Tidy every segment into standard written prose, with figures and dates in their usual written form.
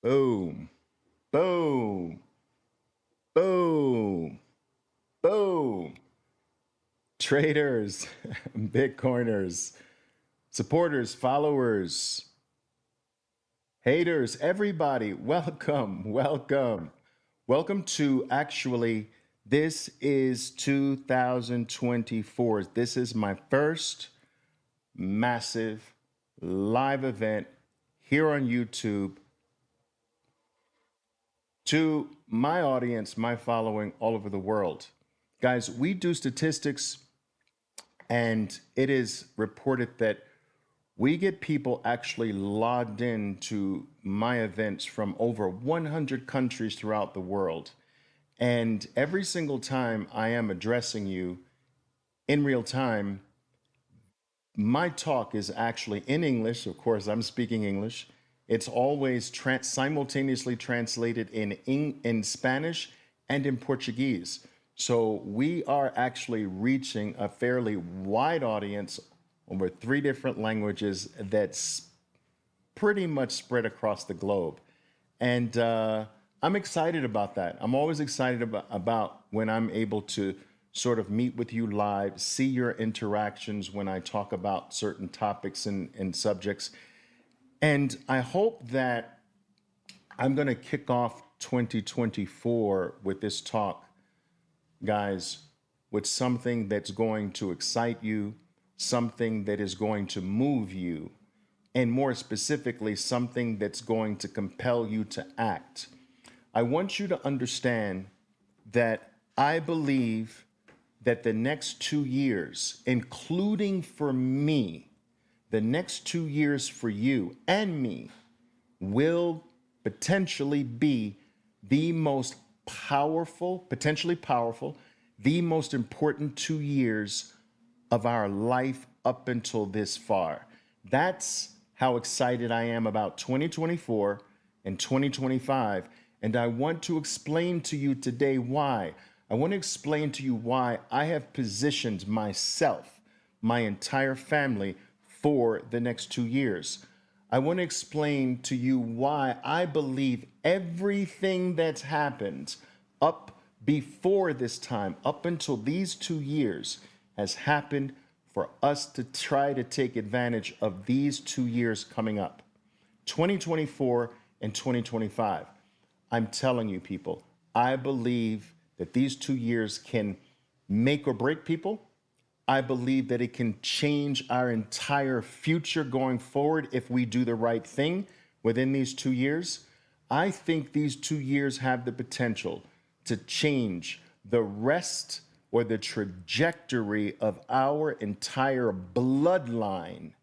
Boom, boom, boom, boom. Traders, Bitcoiners, supporters, followers, haters, everybody, welcome, welcome. Welcome to this is 2024. This is my first massive live event here on YouTube to my audience, my following all over the world. Guys, we do statistics, and it is reported that we get people actually logged in to my events from over 100 countries throughout the world. And every single time I am addressing you in real time, my talk is actually in English. Of course, I'm speaking English. It's always simultaneously translated in Spanish and in Portuguese. So we are actually reaching a fairly wide audience over three different languages that's pretty much spread across the globe. And I'm excited about that. I'm always excited about when I'm able to sort of meet with you live, see your interactions when I talk about certain topics and subjects. And I hope that I'm going to kick off 2024 with this talk, guys, with something that's going to excite you, something that is going to move you, and more specifically, something that's going to compel you to act. I want you to understand that I believe that the next 2 years, including for me, the next 2 years for you and me, will potentially be the most powerful, potentially powerful, the most important 2 years of our life up until this far. That's how excited I am about 2024 and 2025. And I want to explain to you today why. I want to explain to you why I have positioned myself, my entire family, for the next 2 years. I want to explain to you why I believe everything that's happened up before this time, up until these 2 years, has happened for us to try to take advantage of these 2 years coming up, 2024 and 2025. I'm telling you, people, I believe that these 2 years can make or break people. I believe that it can change our entire future going forward if we do the right thing within these 2 years. I think these 2 years have the potential to change the rest or the trajectory of our entire bloodline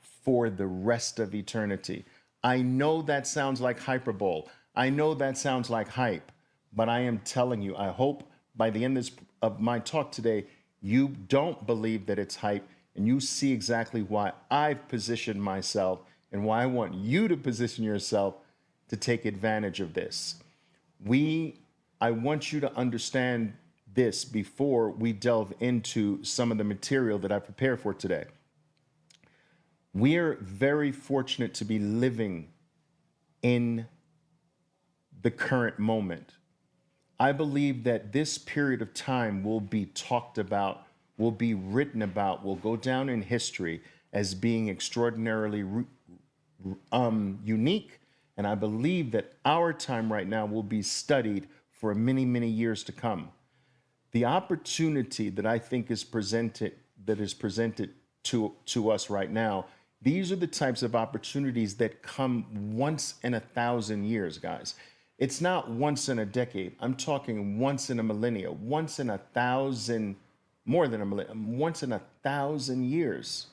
for the rest of eternity. I know that sounds like hyperbole. I know that sounds like hype, but I am telling you, I hope by the end of my talk today, you don't believe that it's hype and you see exactly why I've positioned myself and why I want you to position yourself to take advantage of this. I want you to understand this before we delve into some of the material that I prepared for today. We're very fortunate to be living in the current moment. I believe that this period of time will be talked about, will be written about, will go down in history as being extraordinarily unique. And I believe that our time right now will be studied for many, many years to come. The opportunity that I think is presented, to us right now, these are the types of opportunities that come once in 1,000 years, guys. It's not once in a decade. I'm talking once in a millennia, once in 1,000, more than a millennium, once in 1,000 years.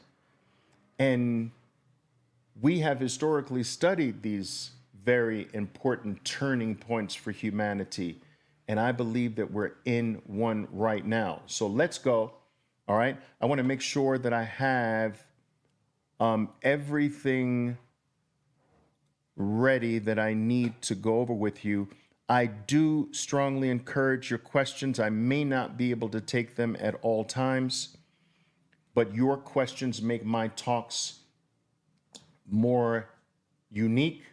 And we have historically studied these very important turning points for humanity. And I believe that we're in one right now. So let's go. All right. I want to make sure that I have everything ready that I need to go over with you. I do strongly encourage your questions. I may not be able to take them at all times, but your questions make my talks more unique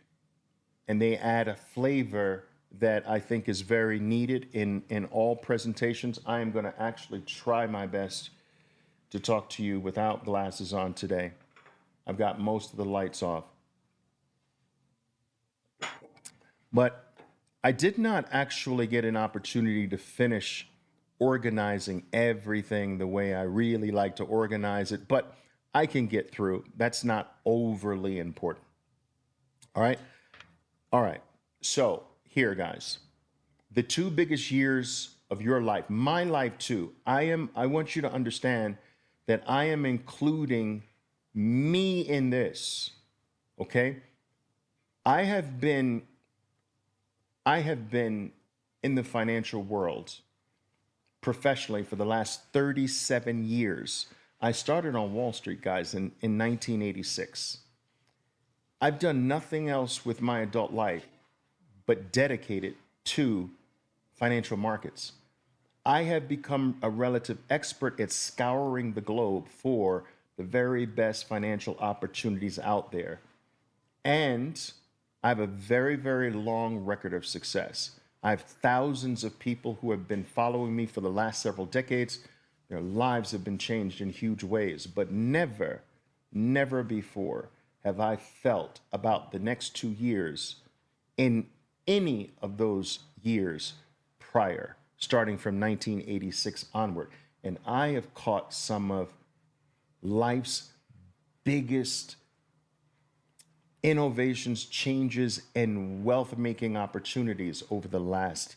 and they add a flavor that I think is very needed in all presentations. I am going to actually try my best to talk to you without glasses on today. I've got most of the lights off. But I did not actually get an opportunity to finish organizing everything the way I really like to organize it, but I can get through. That's not overly important. All right. All right. So here, guys, the two biggest years of your life, my life too. I want you to understand that I am including me in this. Okay. I have been I have been in the financial world professionally for the last 37 years. I started on Wall Street, guys, in 1986. I've done nothing else with my adult life but dedicated to financial markets. I have become a relative expert at scouring the globe for the very best financial opportunities out there. And I have a very, very long record of success. I have thousands of people who have been following me for the last several decades. Their lives have been changed in huge ways, but never, never before have I felt about the next 2 years in any of those years prior, starting from 1986 onward. And I have caught some of life's biggest innovations, changes, and wealth making opportunities over the last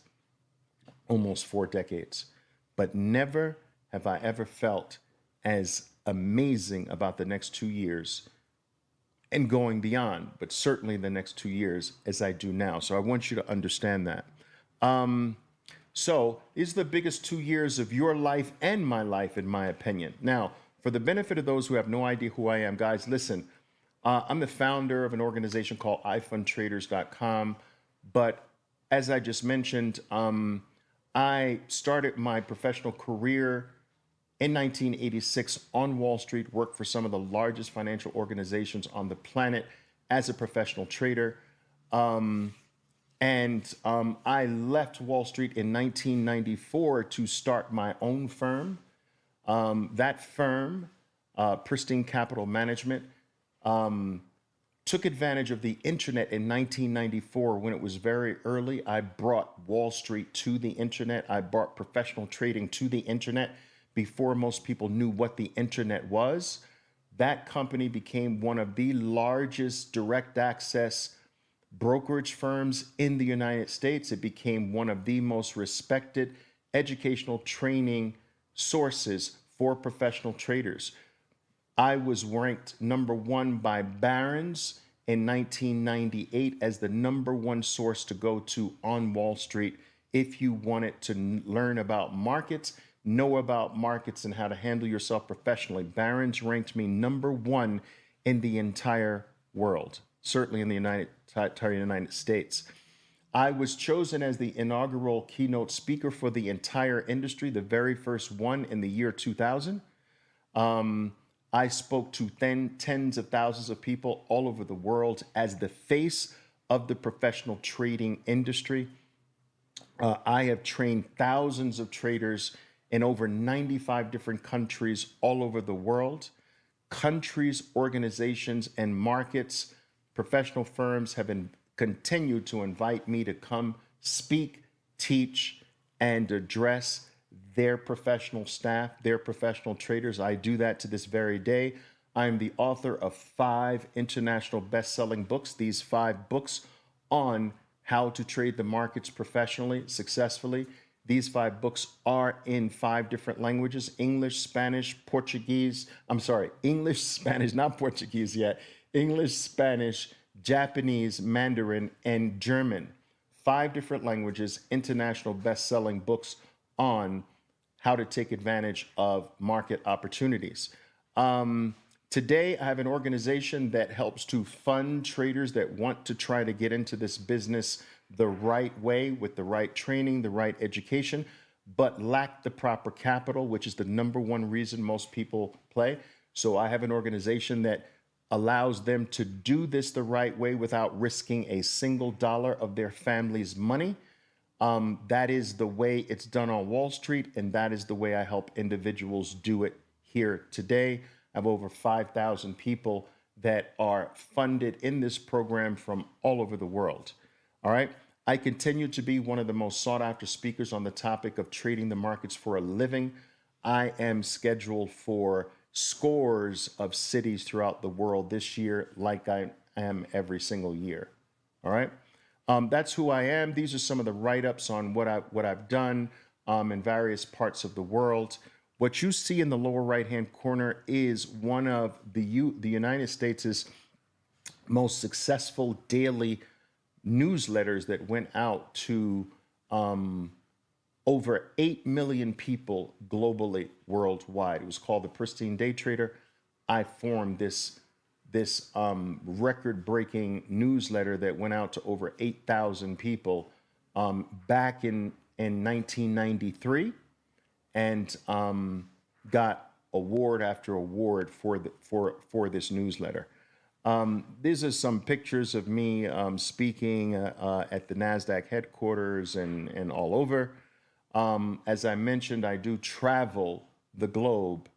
almost 4 decades. But never have I ever felt as amazing about the next 2 years and going beyond, but certainly the next 2 years as I do now. So I want you to understand that. So these are the biggest 2 years of your life and my life, in my opinion. Now, for the benefit of those who have no idea who I am, guys, listen, I'm the founder of an organization called ifundtraders.com. But as I just mentioned, I started my professional career in 1986 on Wall Street, worked for some of the largest financial organizations on the planet as a professional trader. I left Wall Street in 1994 to start my own firm. That firm, Pristine Capital Management, took advantage of the internet in 1994 when it was very early. I brought Wall Street to the internet. I brought professional trading to the internet before most people knew what the internet was. That company became one of the largest direct access brokerage firms in the United States. It became one of the most respected educational training sources for professional traders. I was ranked #1 by Barron's in 1998 as the #1 source to go to on Wall Street if you wanted to learn about markets, know about markets, and how to handle yourself professionally. Barron's ranked me #1 in the entire world, certainly in the entire United States. I was chosen as the inaugural keynote speaker for the entire industry, the very first one in the year 2000. I spoke to tens of thousands of people all over the world as the face of the professional trading industry. I have trained thousands of traders in over 95 different countries all over the world. Countries, organizations, and markets, professional firms have continued to invite me to come speak, teach, and address their professional staff, their professional traders. I do that to this very day. I'm the author of 5 international best-selling books. These 5 books on how to trade the markets professionally, successfully. These 5 books are in 5 different languages: English, Spanish, Portuguese. I'm sorry, English, Spanish, not Portuguese yet. English, Spanish, Japanese, Mandarin, and German. 5 different languages, international best-selling books on how to take advantage of market opportunities. Today, I have an organization that helps to fund traders that want to try to get into this business the right way, with the right training, the right education, but lack the proper capital, which is the #1 reason most people play. So I have an organization that allows them to do this the right way without risking a single dollar of their family's money. That is the way it's done on Wall Street, and that is the way I help individuals do it here today. I have over 5,000 people that are funded in this program from all over the world. All right. I continue to be one of the most sought after speakers on the topic of trading the markets for a living. I am scheduled for scores of cities throughout the world this year, like I am every single year. All right. That's who I am. These are some of the write-ups on what I've done in various parts of the world. What you see in the lower right-hand corner is one of the United States' most successful daily newsletters that went out to over 8 million people globally, worldwide. It was called the Pristine Day Trader. I formed this record-breaking newsletter that went out to over 8,000 people back in 1993, and got award after award for this newsletter. These are some pictures of me speaking at the NASDAQ headquarters and all over. As I mentioned, I do travel the globe,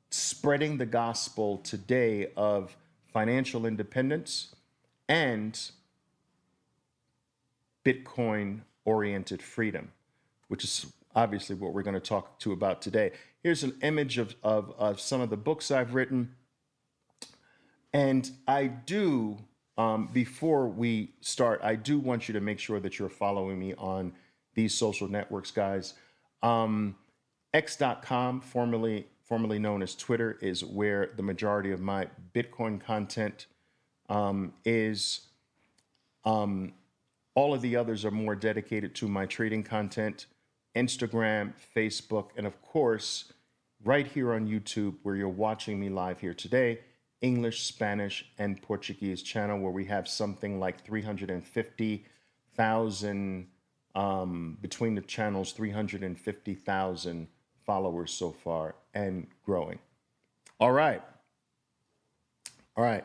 spreading the gospel today of financial independence and Bitcoin-oriented freedom, which is obviously what we're going to talk to about today. Here's an image of some of the books I've written. And I do, before we start, I do want you to make sure that you're following me on these social networks, guys. X.com, formerly known as Twitter, is where the majority of my Bitcoin content is. All of the others are more dedicated to my trading content. Instagram, Facebook, and of course, right here on YouTube, where you're watching me live here today, English, Spanish, and Portuguese channel, where we have something like 350,000, between the channels, 350,000 followers so far and growing. All right. All right.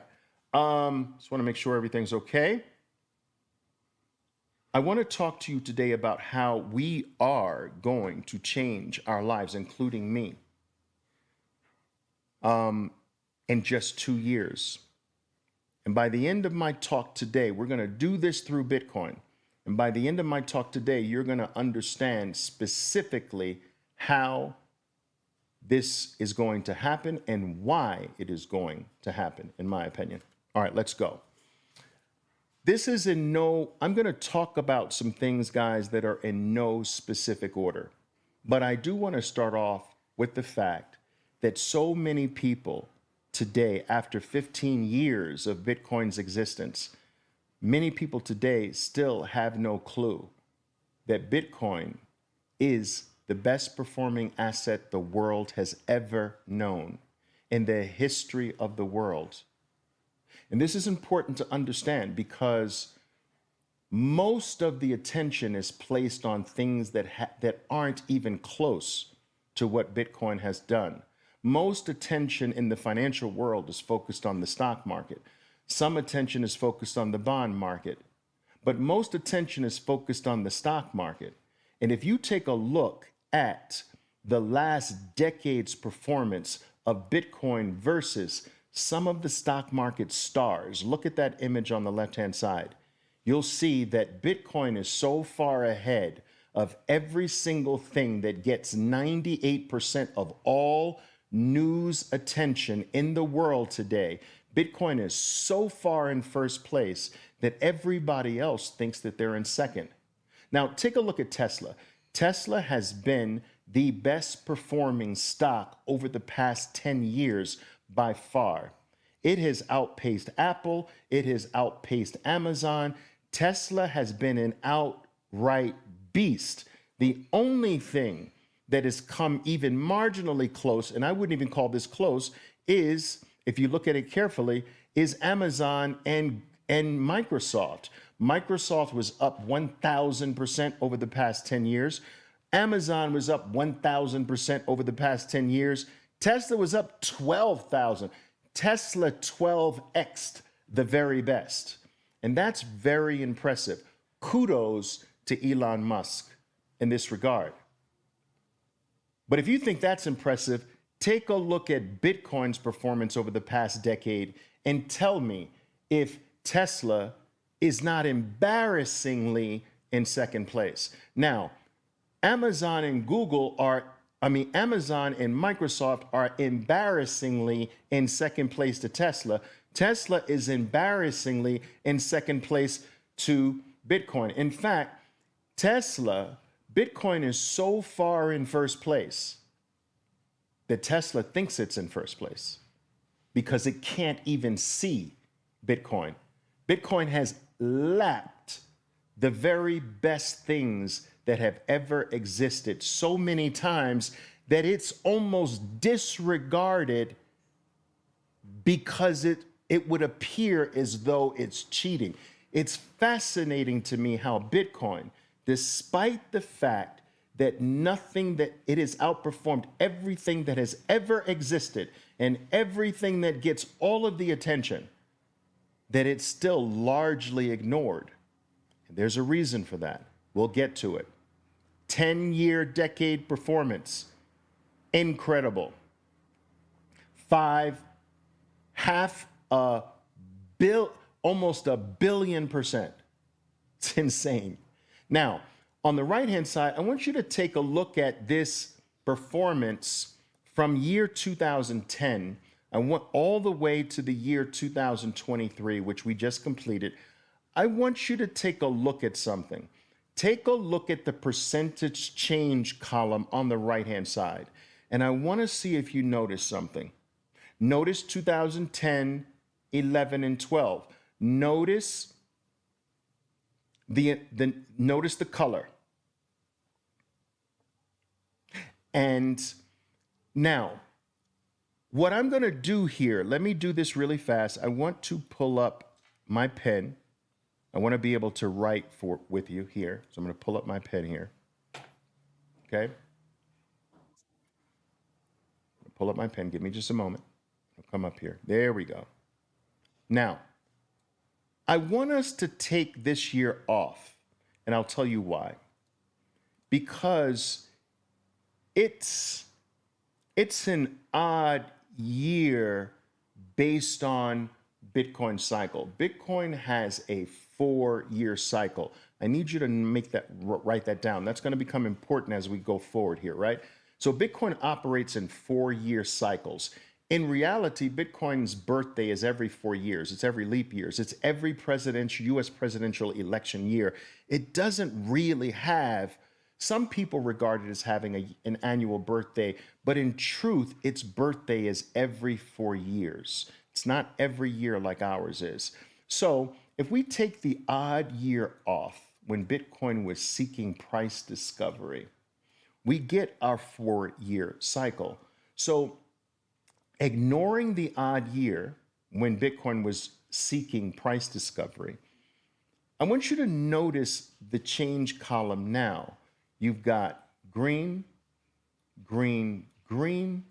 Just want to make sure everything's okay. I want to talk to you today about how we are going to change our lives, including me, in just 2 years. And by the end of my talk today, we're going to do this through Bitcoin. And by the end of my talk today, you're going to understand specifically how this is going to happen and why it is going to happen, in my opinion. All right, let's go. This is I'm going to talk about some things, guys, that are in no specific order. But I do want to start off with the fact that so many people today, after 15 years of Bitcoin's existence, many people today still have no clue that Bitcoin is the best performing asset the world has ever known in the history of the world. And this is important to understand because most of the attention is placed on things that aren't even close to what Bitcoin has done. Most attention in the financial world is focused on the stock market. Some attention is focused on the bond market, but most attention is focused on the stock market. And if you take a look at the last decade's performance of Bitcoin versus some of the stock market stars, look at that image on the left-hand side. You'll see that Bitcoin is so far ahead of every single thing that gets 98% of all news attention in the world today. Bitcoin is so far in first place that everybody else thinks that they're in second. Now, take a look at Tesla. Tesla has been the best performing stock over the past 10 years by far. It has outpaced Apple. It has outpaced Amazon. Tesla has been an outright beast. The only thing that has come even marginally close, and I wouldn't even call this close, is, if you look at it carefully, is Amazon and Microsoft. Microsoft was up 1,000% over the past 10 years. Amazon was up 1,000% over the past 10 years. Tesla was up 12,000. Tesla 12x'd the very best. And that's very impressive. Kudos to Elon Musk in this regard. But if you think that's impressive, take a look at Bitcoin's performance over the past decade and tell me if Tesla is not embarrassingly in second place. Now, Amazon and Microsoft are embarrassingly in second place to Tesla. Tesla is embarrassingly in second place to Bitcoin. In fact, Bitcoin is so far in first place that Tesla thinks it's in first place because it can't even see Bitcoin. Bitcoin has lapped the very best things that have ever existed so many times that it's almost disregarded because it would appear as though it's cheating. It's fascinating to me how Bitcoin, despite the fact that it has outperformed everything that has ever existed and everything that gets all of the attention, that it's still largely ignored. And there's a reason for that. We'll get to it. 10-year decade performance, incredible. Almost a billion percent. It's insane. Now, on the right-hand side, I want you to take a look at this performance from year 2010. I want all the way to the year 2023, which we just completed. I want you to take a look at something. Take a look at the percentage change column on the right-hand side. And I want to see if you notice something. Notice 2010, 11, and 12. Notice notice the color. And now, what I'm going to do here, let me do this really fast. I want to pull up my pen. I want to be able to write with you here. So I'm going to pull up my pen here. Okay. Pull up my pen. Give me just a moment. I'll come up here. There we go. Now, I want us to take this year off, and I'll tell you why. Because it's an odd year based on Bitcoin cycle. Bitcoin has a 4-year cycle. I need you to write that down. That's going to become important as we go forward here, right? So Bitcoin operates in 4-year cycles. In reality, Bitcoin's birthday is every 4 years. It's every leap years. It's every U.S. presidential election year. It doesn't really have, some people regard it as having an annual birthday, but in truth, its birthday is every 4 years. It's not every year like ours is. So if we take the odd year off when Bitcoin was seeking price discovery, we get our 4-year cycle. So ignoring the odd year when Bitcoin was seeking price discovery, I want you to notice the change column now. You've got green, green, green,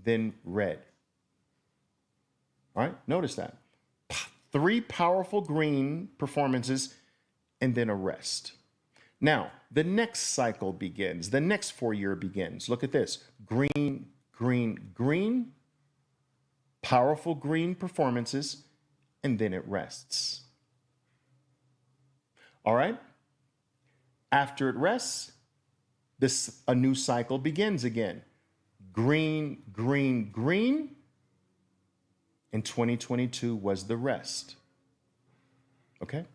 then red. All right, notice that. 3 powerful green performances and then a rest. Now, the next cycle begins. The next 4-year begins. Look at this. Green, green, green, powerful green performances, and then it rests. All right? After it rests, a new cycle begins again. Green, green, green, and 2022 was the rest. Okay?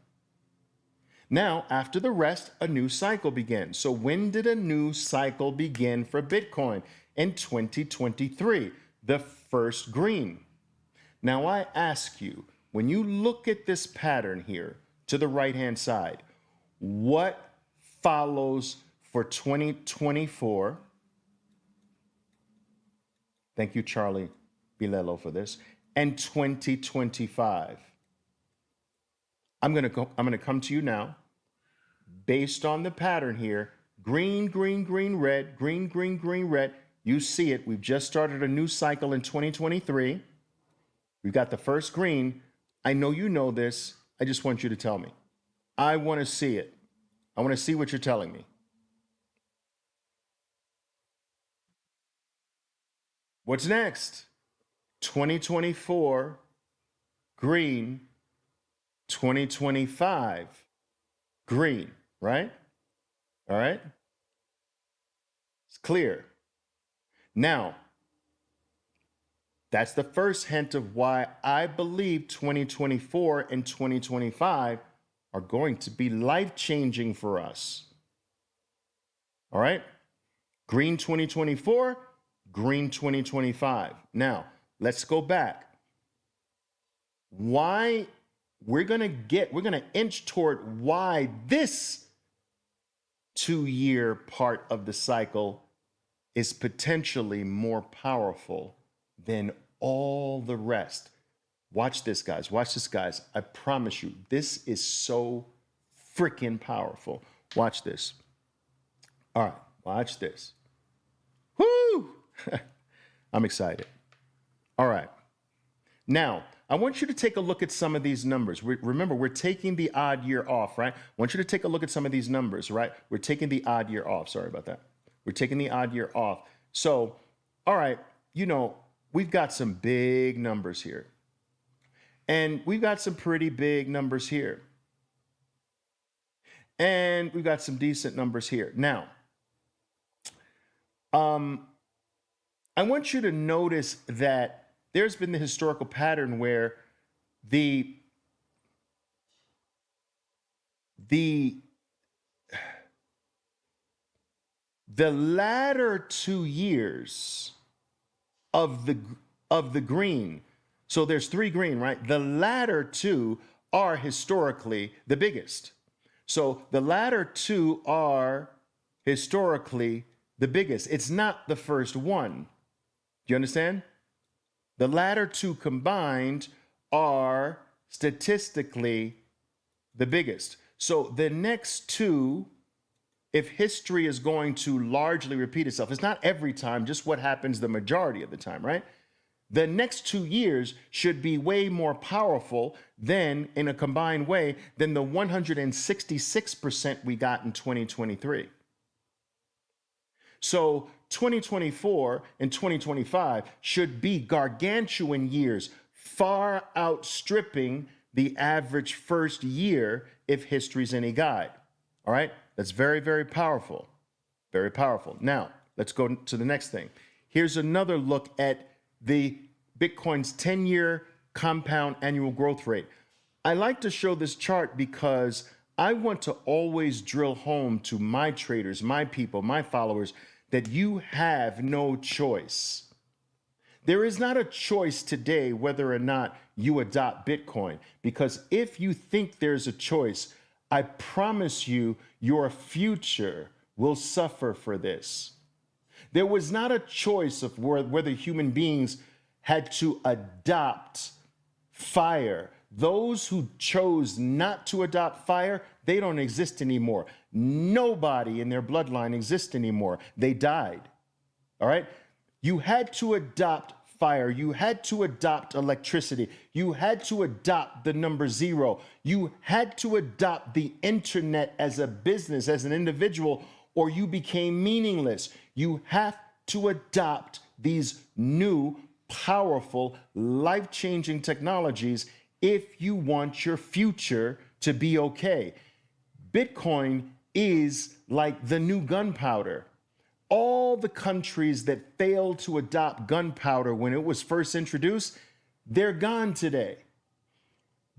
Now, after the rest, a new cycle begins. So when did a new cycle begin for Bitcoin? In 2023, the first green. Now I ask you, when you look at this pattern here to the right-hand side, what follows for 2024? Thank you, Charlie Bilello, for this. And 2025. I'm going to come to you now. Based on the pattern here, green, green, green, red, green, green, green, red. You see it. We've just started a new cycle in 2023. We've got the first green. I know you know this. I just want you to tell me. I want to see it. I want to see what you're telling me. What's next? 2024, green. 2025, green, right? All right? It's clear. Now, that's the first hint of why I believe 2024 and 2025 are going to be life-changing for us. All right? Green 2024, green 2025. Now, let's go back. Why we're going to inch toward why this 2-year part of the cycle is potentially more powerful than all the rest. Watch this, guys. Watch this, guys. I promise you, this is so freaking powerful. Watch this. All right, watch this. Woo! I'm excited. All right. Now, I want you to take a look at some of these numbers. Remember, we're taking the odd year off, right? I want you to take a look at some of these numbers, right? We're taking the odd year off. Sorry about that. We're taking the odd year off. So, all right, you know, we've got some big numbers here. And we've got some pretty big numbers here. And we've got some decent numbers here. Now, I want you to notice that there's been the historical pattern where the latter 2 years of the green, so there's 3 green, right? The latter 2 are historically the biggest. So the latter 2 are historically the biggest. It's not the first one. Do you understand? The latter 2 combined are statistically the biggest. So the next 2, if history is going to largely repeat itself, it's not every time, just what happens the majority of the time, right? The next 2 years should be way more powerful than, in a combined way, than the 166% we got in 2023. So 2024 and 2025 should be gargantuan years, far outstripping the average first year if history's any guide. All right? That's very, very powerful. Very powerful. Now, let's go to the next thing. Here's another look at the Bitcoin's 10-year compound annual growth rate. I like to show this chart because I want to always drill home to my traders, my people, my followers, that you have no choice. There is not a choice today whether or not you adopt Bitcoin, because if you think there's a choice, I promise you your future will suffer for this. There was not a choice of whether human beings had to adopt fire. Those who chose not to adopt fire, they don't exist anymore. Nobody in their bloodline exists anymore. They died. All right? You had to adopt fire. You had to adopt electricity. You had to adopt the number 0. You had to adopt the internet as a business, as an individual, or you became meaningless. You have to adopt these new, powerful, life-changing technologies if you want your future to be okay. Bitcoin is like the new gunpowder. All the countries that failed to adopt gunpowder when it was first introduced, they're gone today.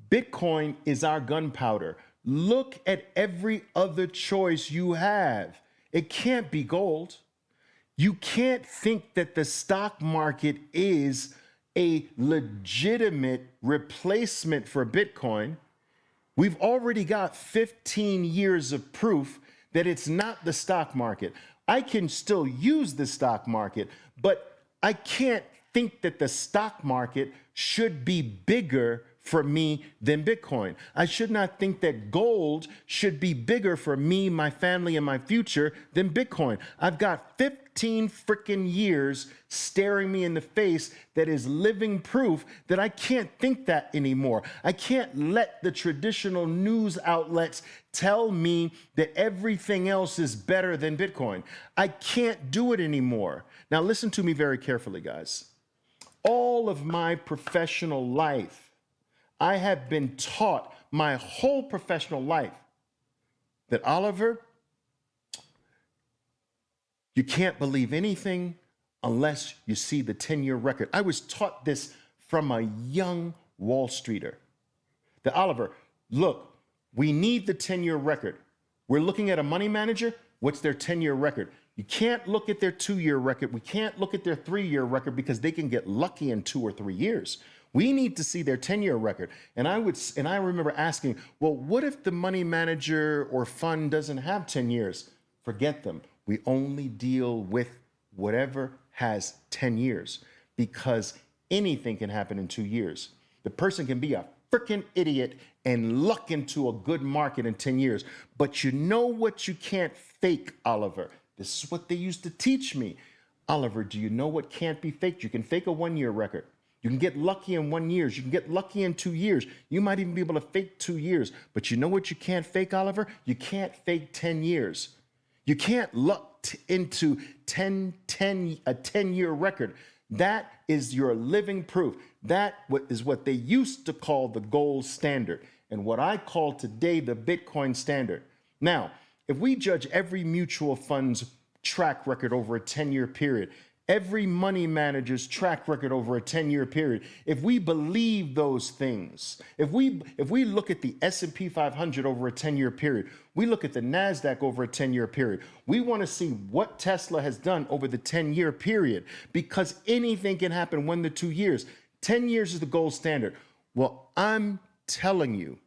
Bitcoin is our gunpowder. Look at every other choice you have. It can't be gold. You can't think that the stock market is a legitimate replacement for Bitcoin. We've already got 15 years of proof that it's not the stock market. I can still use the stock market, but I can't think that the stock market should be bigger for me than Bitcoin. I should not think that gold should be bigger for me, my family, and my future than Bitcoin. I've got 15 freaking years staring me in the face that is living proof that I can't think that anymore. I can't let the traditional news outlets tell me that everything else is better than Bitcoin. I can't do it anymore. Now, listen to me very carefully, guys. All of my professional life, I have been taught my whole professional life that, Oliver, you can't believe anything unless you see the 10-year record. I was taught this from a young Wall Streeter. That, Oliver, look, we need the 10-year record. We're looking at a money manager. What's their 10-year record? You can't look at their 2-year record. We can't look at their 3-year record because they can get lucky in 2 or 3 years. We need to see their 10-year record. And I remember asking, well, what if the money manager or fund doesn't have 10 years? Forget them. We only deal with whatever has 10 years because anything can happen in 2 years. The person can be a freaking idiot and luck into a good market in 10 years. But you know what you can't fake, Oliver? This is what they used to teach me. Oliver, do you know what can't be faked? You can fake a 1-year record. You can get lucky in 1 year. You can get lucky in 2 years. You might even be able to fake 2 years. But you know what you can't fake, Oliver? You can't fake 10 years. You can't luck into a 10-year record. That is your living proof. That is what they used to call the gold standard and what I call today the Bitcoin standard. Now, if we judge every mutual fund's track record over a 10-year period, every money manager's track record over a 10-year period, if we believe those things, if we look at the S&P 500 over a 10-year period, we look at the NASDAQ over a 10-year period, we want to see what Tesla has done over the 10-year period because anything can happen 1 to 2 years. 10 years is the gold standard. Well, I'm telling you,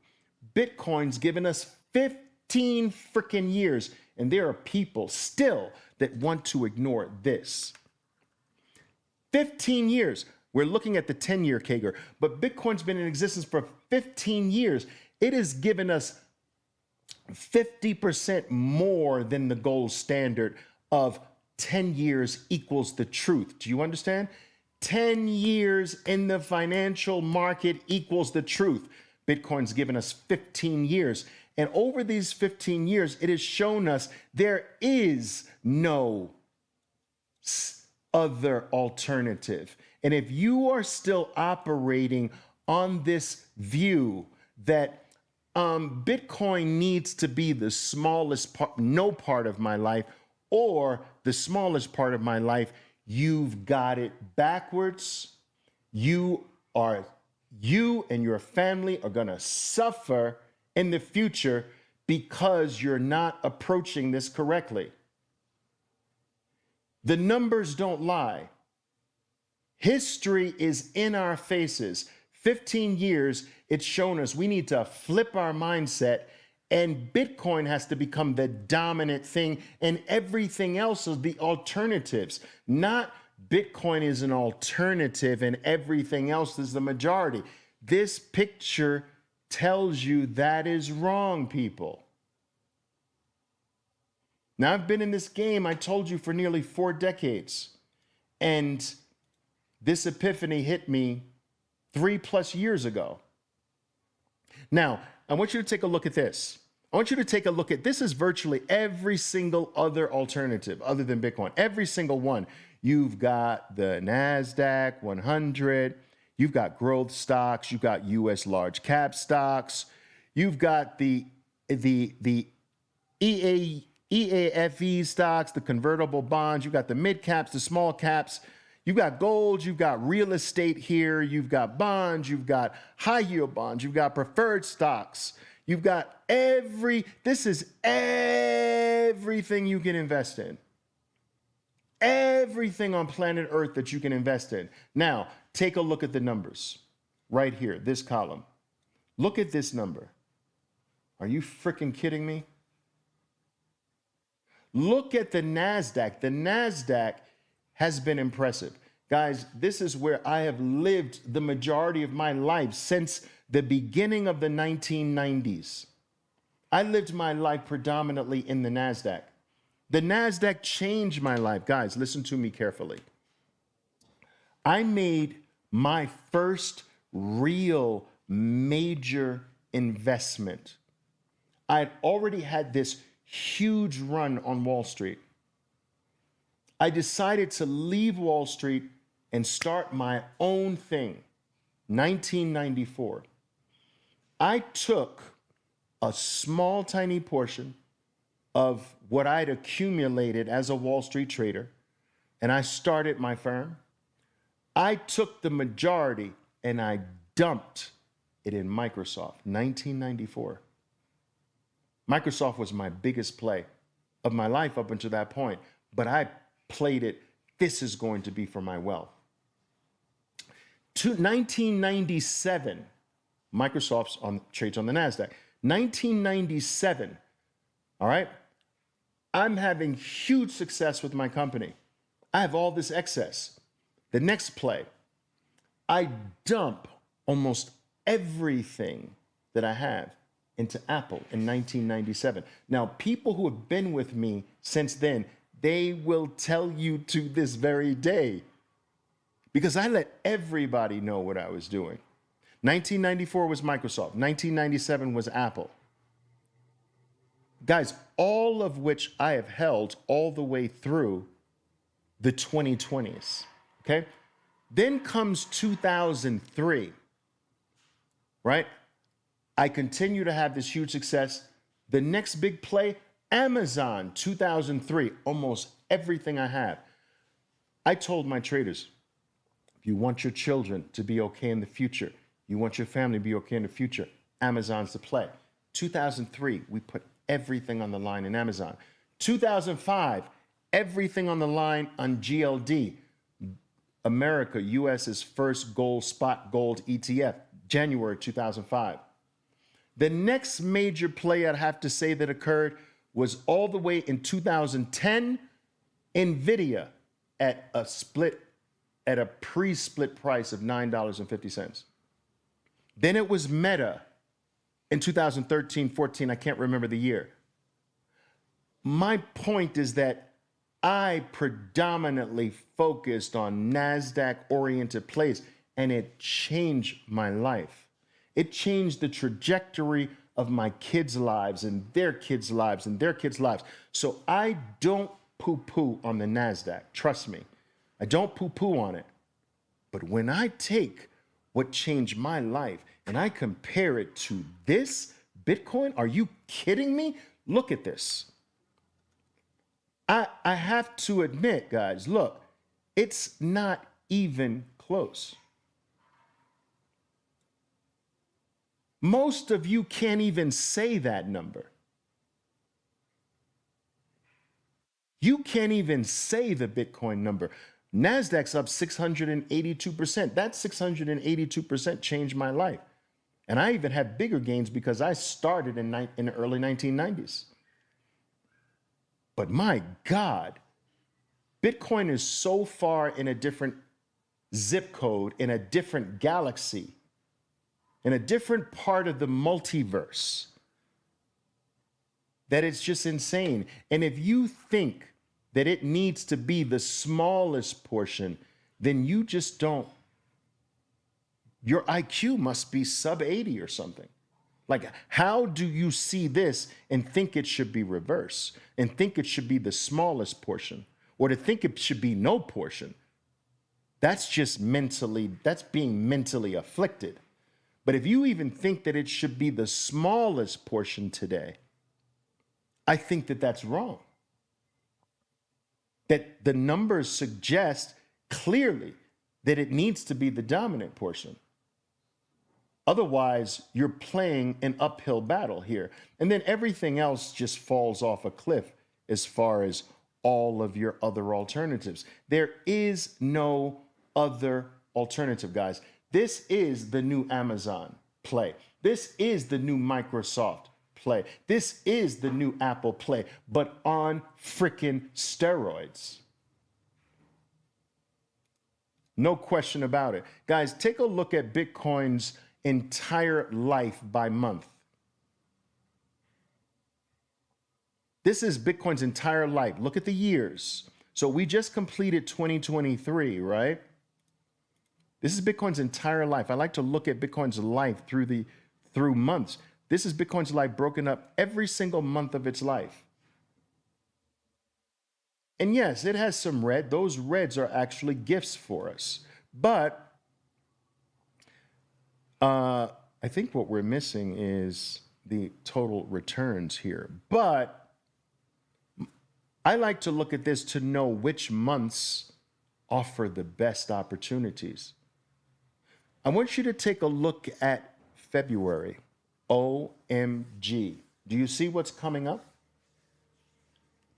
Bitcoin's given us 15 freaking years, and there are people still that want to ignore this. 15 years. We're looking at the 10-year CAGR, but Bitcoin's been in existence for 15 years. It has given us 50% more than the gold standard of 10 years equals the truth. Do you understand? 10 years in the financial market equals the truth. Bitcoin's given us 15 years. And over these 15 years, it has shown us there is no other alternative. And if you are still operating on this view that Bitcoin needs to be the smallest part, no part of my life, or the smallest part of my life, you've got it backwards. You and your family are going to suffer in the future because you're not approaching this correctly. The numbers don't lie. History is in our faces. 15 years, it's shown us we need to flip our mindset, and Bitcoin has to become the dominant thing, and everything else is the alternatives. Not Bitcoin is an alternative and everything else is the majority. This picture tells you that is wrong, people. Now, I've been in this game, I told you, for nearly 4 decades. And this epiphany hit me 3+ years ago. Now, I want you to take a look at this. I want you to take a look at, this is virtually every single other alternative other than Bitcoin. Every single one. You've got the NASDAQ 100. You've got growth stocks. You've got U.S. large cap stocks. You've got the EAFE stocks, the convertible bonds. You've got the mid caps, the small caps. You've got gold. You've got real estate here. You've got bonds. You've got high yield bonds. You've got preferred stocks. You've got this is everything you can invest in. Everything on planet Earth that you can invest in. Now, take a look at the numbers right here, this column. Look at this number. Are you freaking kidding me? Look at the NASDAQ. The NASDAQ has been impressive. Guys, this is where I have lived the majority of my life since the beginning of the 1990s. I lived my life predominantly in the NASDAQ. The NASDAQ changed my life. Guys, listen to me carefully. I made my first real major investment. I'd already had this huge run on Wall Street. I decided to leave Wall Street and start my own thing. 1994. I took a small, tiny portion of what I'd accumulated as a Wall Street trader, and I started my firm. I took the majority and I dumped it in Microsoft, 1994. Microsoft was my biggest play of my life up until that point, but I played it, this is going to be for my wealth. 1997, Microsoft's trades on the NASDAQ. 1997, all right? I'm having huge success with my company. I have all this excess. The next play, I dump almost everything that I have into Apple in 1997. Now, people who have been with me since then, they will tell you to this very day, because I let everybody know what I was doing. 1994 was Microsoft. 1997 was Apple. Guys, all of which I have held all the way through the 2020s, okay? Then comes 2003, right? I continue to have this huge success. The next big play, Amazon, 2003, almost everything I have. I told my traders, if you want your children to be okay in the future, you want your family to be okay in the future, Amazon's the play. 2003, we put everything on the line in Amazon. 2005, everything on the line on GLD, America, US's first gold, spot gold ETF, January 2005. The next major play I'd have to say that occurred was all the way in 2010, NVIDIA at a pre-split price of $9.50. Then it was Meta in 2013, 14, I can't remember the year. My point is that I predominantly focused on NASDAQ-oriented plays, and it changed my life. It changed the trajectory of my kids' lives and their kids' lives and their kids' lives. So I don't poo-poo on the NASDAQ. Trust me. I don't poo-poo on it. But when I take what changed my life and I compare it to this Bitcoin, are you kidding me? Look at this. I have to admit, guys, look, it's not even close. Most of you can't even say that number. You can't even say the Bitcoin number. NASDAQ's up 682%. That 682% changed my life. And I even had bigger gains because I started in the early 1990s. But my God, Bitcoin is so far in a different zip code, in a different galaxy, in a different part of the multiverse, that it's just insane. And if you think that it needs to be the smallest portion, then you just don't. Your IQ must be sub 80 or something. Like, how do you see this and think it should be reverse and think it should be the smallest portion, or to think it should be no portion? That's just that's being mentally afflicted. But if you even think that it should be the smallest portion today, I think that that's wrong. That the numbers suggest clearly that it needs to be the dominant portion. Otherwise, you're playing an uphill battle here. And then everything else just falls off a cliff as far as all of your other alternatives. There is no other alternative, guys. This is the new Amazon play. This is the new Microsoft play. This is the new Apple play, but on freaking steroids. No question about it. Guys, take a look at Bitcoin's entire life by month. This is Bitcoin's entire life. Look at the years. So we just completed 2023, right? This is Bitcoin's entire life. I like to look at Bitcoin's life through months. This is Bitcoin's life broken up every single month of its life. And yes, it has some red. Those reds are actually gifts for us. But I think what we're missing is the total returns here. But I like to look at this to know which months offer the best opportunities. I want you to take a look at February. OMG. Do you see what's coming up?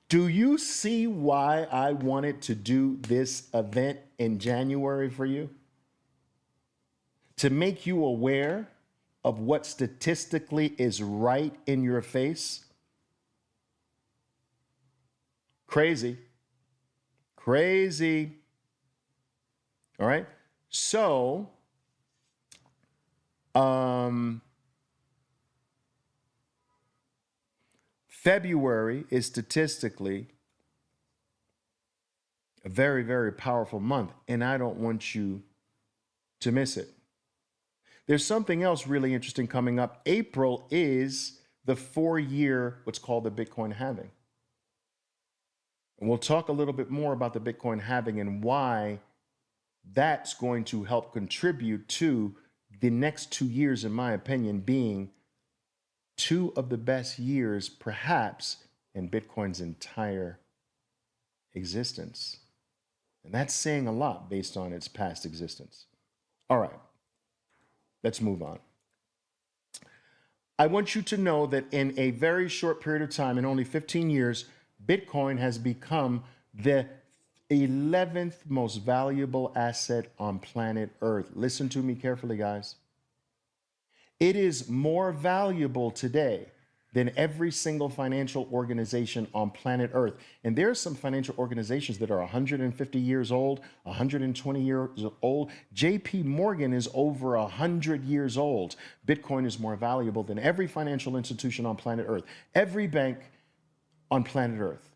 Do you see why I wanted to do this event in January for you? To make you aware of what statistically is right in your face? Crazy. Crazy. All right. So, February is statistically a very, very powerful month, and I don't want you to miss it. There's something else really interesting coming up. April is the 4-year, what's called the Bitcoin halving. And we'll talk a little bit more about the Bitcoin halving and why that's going to help contribute to the next 2 years, in my opinion, being 2 of the best years, perhaps, in Bitcoin's entire existence. And that's saying a lot based on its past existence. All right, let's move on. I want you to know that in a very short period of time, in only 15 years, Bitcoin has become the 11th most valuable asset on planet Earth. Listen to me carefully, guys. It is more valuable today than every single financial organization on planet Earth. And there are some financial organizations that are 150 years old, 120 years old. JP Morgan is over 100 years old. Bitcoin is more valuable than every financial institution on planet Earth, every bank on planet Earth.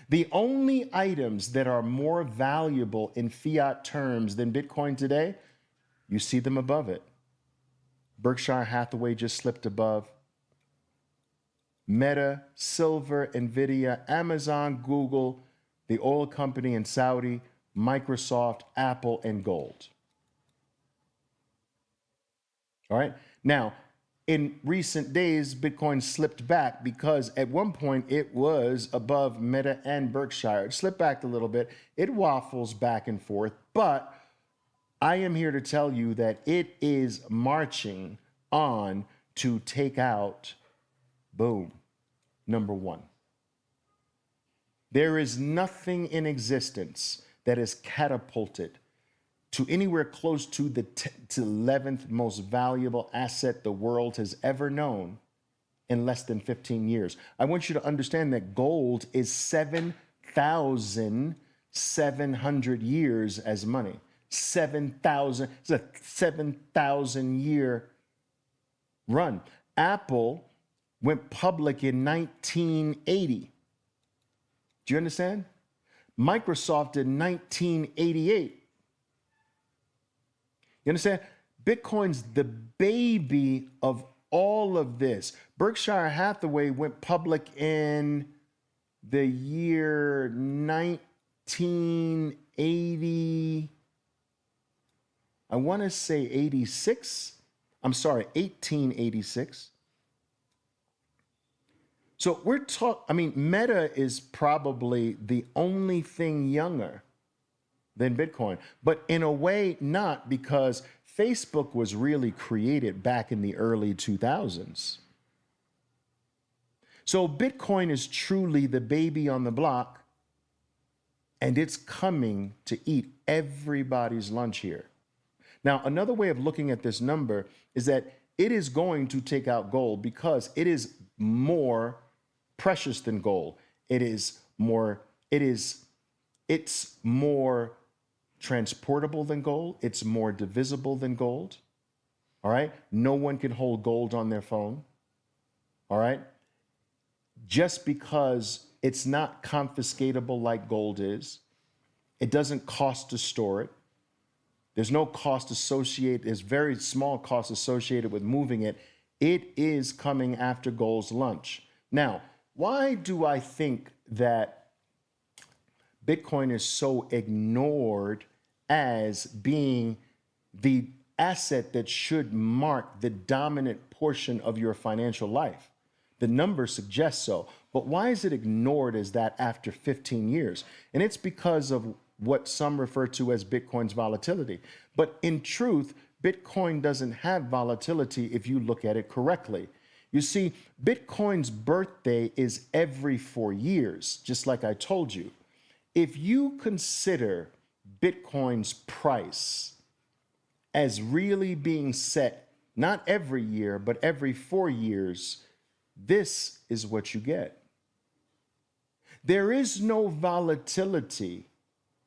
The only items that are more valuable in fiat terms than Bitcoin today, you see them above it. Berkshire Hathaway just slipped above. Meta, silver, Nvidia, Amazon, Google, the oil company in Saudi, Microsoft, Apple, and gold. All right. Now, in recent days, Bitcoin slipped back because at one point it was above Meta and Berkshire. It slipped back a little bit. It waffles back and forth, but I am here to tell you that it is marching on to take out, boom, number 1. There is nothing in existence that is catapulted to anywhere close to the 11th most valuable asset the world has ever known in less than 15 years. I want you to understand that gold is 7,700 years as money. 7,000, it's a 7,000 year run. Apple went public in 1980. Do you understand? Microsoft in 1988. You understand? Bitcoin's the baby of all of this. Berkshire Hathaway went public in the year 1980. I want to say 86. I'm sorry, 1886. So we're talking, I mean, Meta is probably the only thing younger than Bitcoin, but in a way not, because Facebook was really created back in the early 2000s. So Bitcoin is truly the baby on the block, and it's coming to eat everybody's lunch here. Now, another way of looking at this number is that it is going to take out gold because it is more precious than gold. It's more transportable than gold. It's more divisible than gold. All right. No one can hold gold on their phone. All right. Just because it's not confiscatable like gold is, it doesn't cost to store it. There's no cost associated, there's very small cost associated with moving it. It is coming after gold's lunch. Now, why do I think that Bitcoin is so ignored as being the asset that should mark the dominant portion of your financial life? The numbers suggest so, but why is it ignored as that after 15 years? And it's because of what some refer to as Bitcoin's volatility. But in truth, Bitcoin doesn't have volatility if you look at it correctly. You see, Bitcoin's birthday is every 4 years, just like I told you. If you consider Bitcoin's price as really being set, not every year, but every 4 years, this is what you get. There is no volatility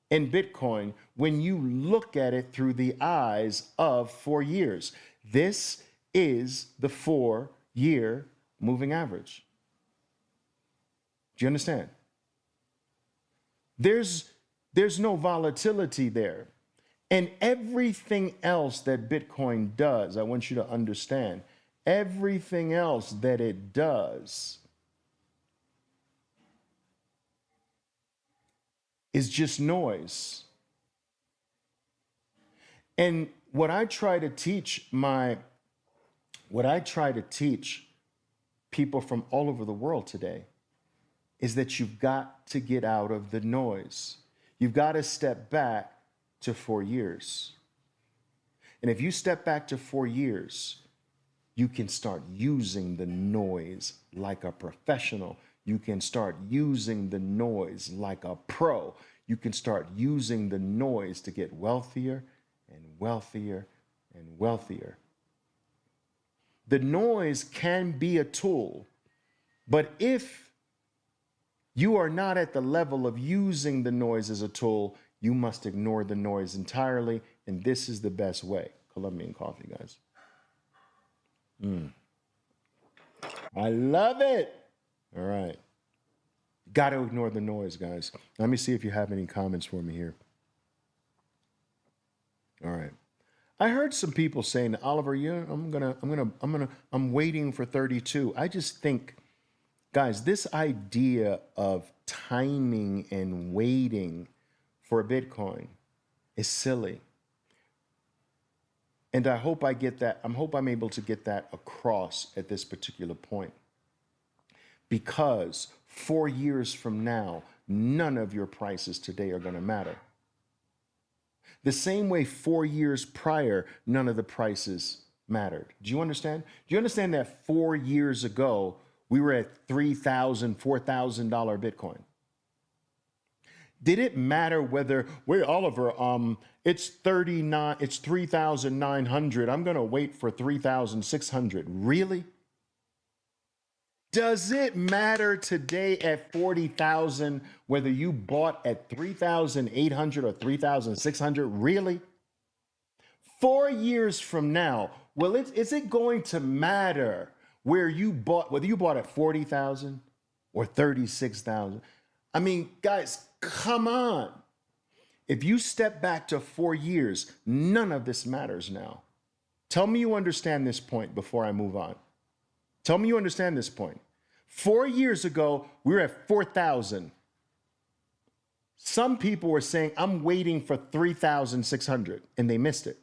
in Bitcoin when you look at it through the eyes of 4 years. This is the 4-year moving average. Do you understand? There's no volatility there. And everything else that Bitcoin does, I want you to understand, everything else that it does is just noise. And what I try to teach people from all over the world today is that you've got to get out of the noise. You've got to step back to 4 years. And if you step back to 4 years, you can start using the noise like a professional. You can start using the noise like a pro. You can start using the noise to get wealthier and wealthier and wealthier. The noise can be a tool, but if you are not at the level of using the noise as a tool, you must ignore the noise entirely, and this is the best way. Colombian coffee, guys. I love it. All right. Got to ignore the noise, guys. Let me see if you have any comments for me here. All right. I heard some people saying, Oliver, I'm waiting for 32. I just think, guys, this idea of timing and waiting for Bitcoin is silly. And I hope I get that. I'm able to get that across at this particular point. Because 4 years from now, none of your prices today are going to matter. The same way 4 years prior, none of the prices mattered. Do you understand? Do you understand that 4 years ago, we were at $3,000, $4,000 Bitcoin? Did it matter whether, wait, Oliver, it's 3,900. I'm going to wait for 3,600. Really? Does it matter today at 40,000 whether you bought at 3,800 or 3,600? Really? 4 years from now, is it going to matter whether you bought at 40,000 or 36,000? I mean, guys, come on. If you step back to 4 years, none of this matters now. Tell me you understand this point before I move on. Tell me you understand this point. 4 years ago, we were at 4,000. Some people were saying, I'm waiting for 3,600, and they missed it.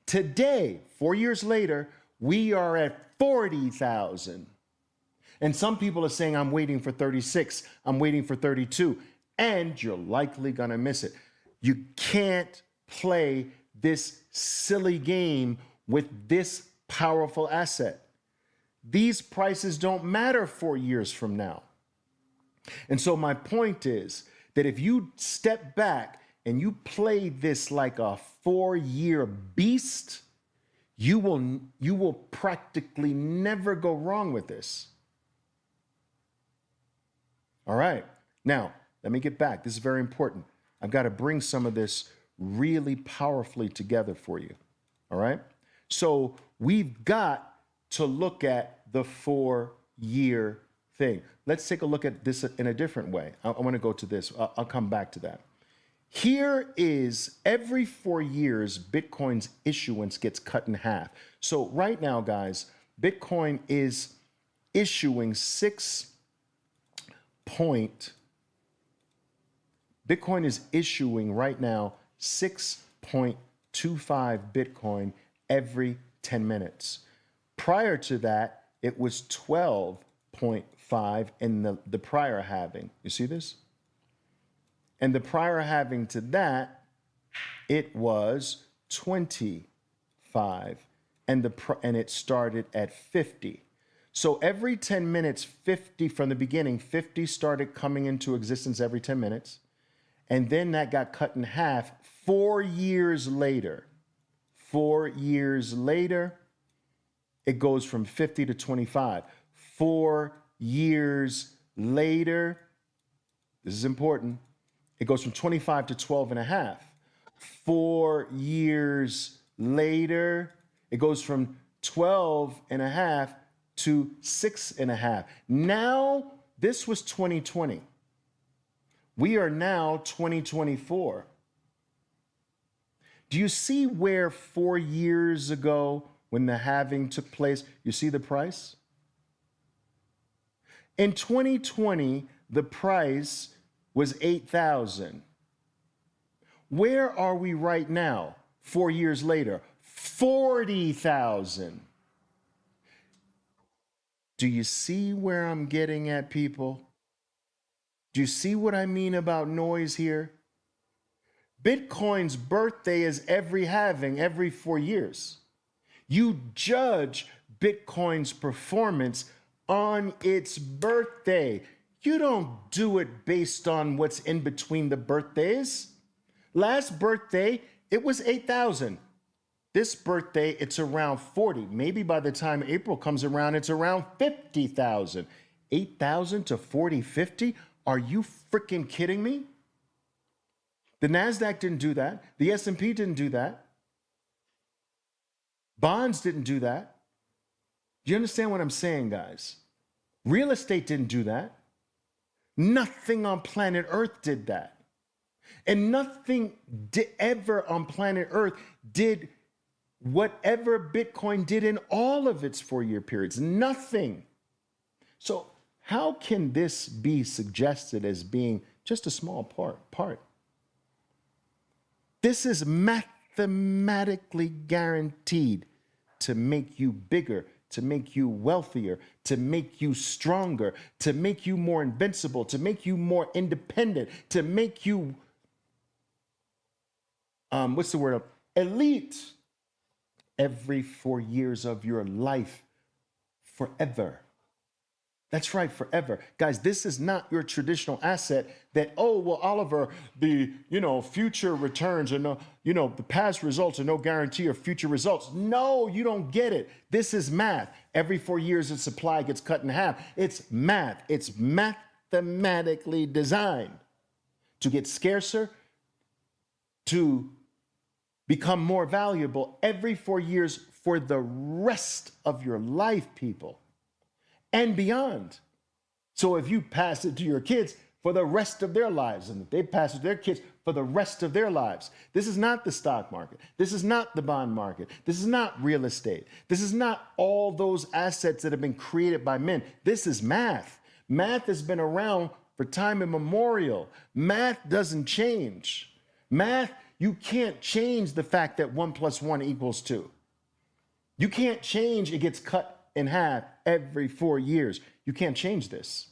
Today, 4 years later, we are at 40,000. And some people are saying, I'm waiting for 36, I'm waiting for 32, and you're likely gonna miss it. You can't play this silly game with this powerful asset. These prices don't matter 4 years from now. And so my point is that if you step back and you play this like a 4-year beast, you will practically never go wrong with this. All right. Now, let me get back. This is very important. I've got to bring some of this really powerfully together for you. All right. So we've got to look at the 4-year thing. Let's take a look at this in a different way. I want to go to this. I'll come back to that. Here is every 4 years, Bitcoin's issuance gets cut in half. So right now, guys, Bitcoin is issuing Bitcoin is issuing right now 6.25 Bitcoin every 10 minutes. Prior to that, it was 12.5 in the prior halving. You see this? And the prior halving to that, it was 25. And it started at 50. So every 10 minutes, 50 from the beginning, 50 started coming into existence every 10 minutes. And then that got cut in half 4 years later. 4 years later, it goes from 50 to 25. 4 years later, this is important, it goes from 25 to 12 and a half. 4 years later, it goes from 12 and a half to 6 and a half. Now, this was 2020. We are now 2024. Do you see where 4 years ago, when the halving took place, you see the price? In 2020, the price was 8,000. Where are we right now, 4 years later? 40,000. Do you see where I'm getting at, people? Do you see what I mean about noise here? Bitcoin's birthday is every halving, every 4 years. You judge Bitcoin's performance on its birthday. You don't do it based on what's in between the birthdays. Last birthday, it was 8,000. This birthday, it's around 40. Maybe by the time April comes around, it's around 50,000. 8,000 to 40, 50? Are you freaking kidding me? The NASDAQ didn't do that. The S&P didn't do that. Bonds didn't do that. Do you understand what I'm saying, guys? Real estate didn't do that. Nothing on planet Earth did that. And nothing ever on planet Earth did whatever Bitcoin did in all of its 4-year periods. Nothing. So how can this be suggested as being just a small part? This is mathematically guaranteed to make you bigger, to make you wealthier, to make you stronger, to make you more invincible, to make you more independent, to make you, elite every 4 years of your life forever. That's right, forever. Guys, this is not your traditional asset that, oh, well, Oliver, the, future returns are no, the past results are no guarantee of future results. No, you don't get it. This is math. Every 4 years, the supply gets cut in half. It's math. It's mathematically designed to get scarcer, to become more valuable every 4 years for the rest of your life, people. And beyond. So if you pass it to your kids for the rest of their lives, and if they pass it to their kids for the rest of their lives, this is not the stock market. This is not the bond market. This is not real estate. This is not all those assets that have been created by men. This is math. Math has been around for time immemorial. Math doesn't change. Math, you can't change the fact that 1 + 1 = 2. You can't change it gets cut in half every 4 years. You can't change this.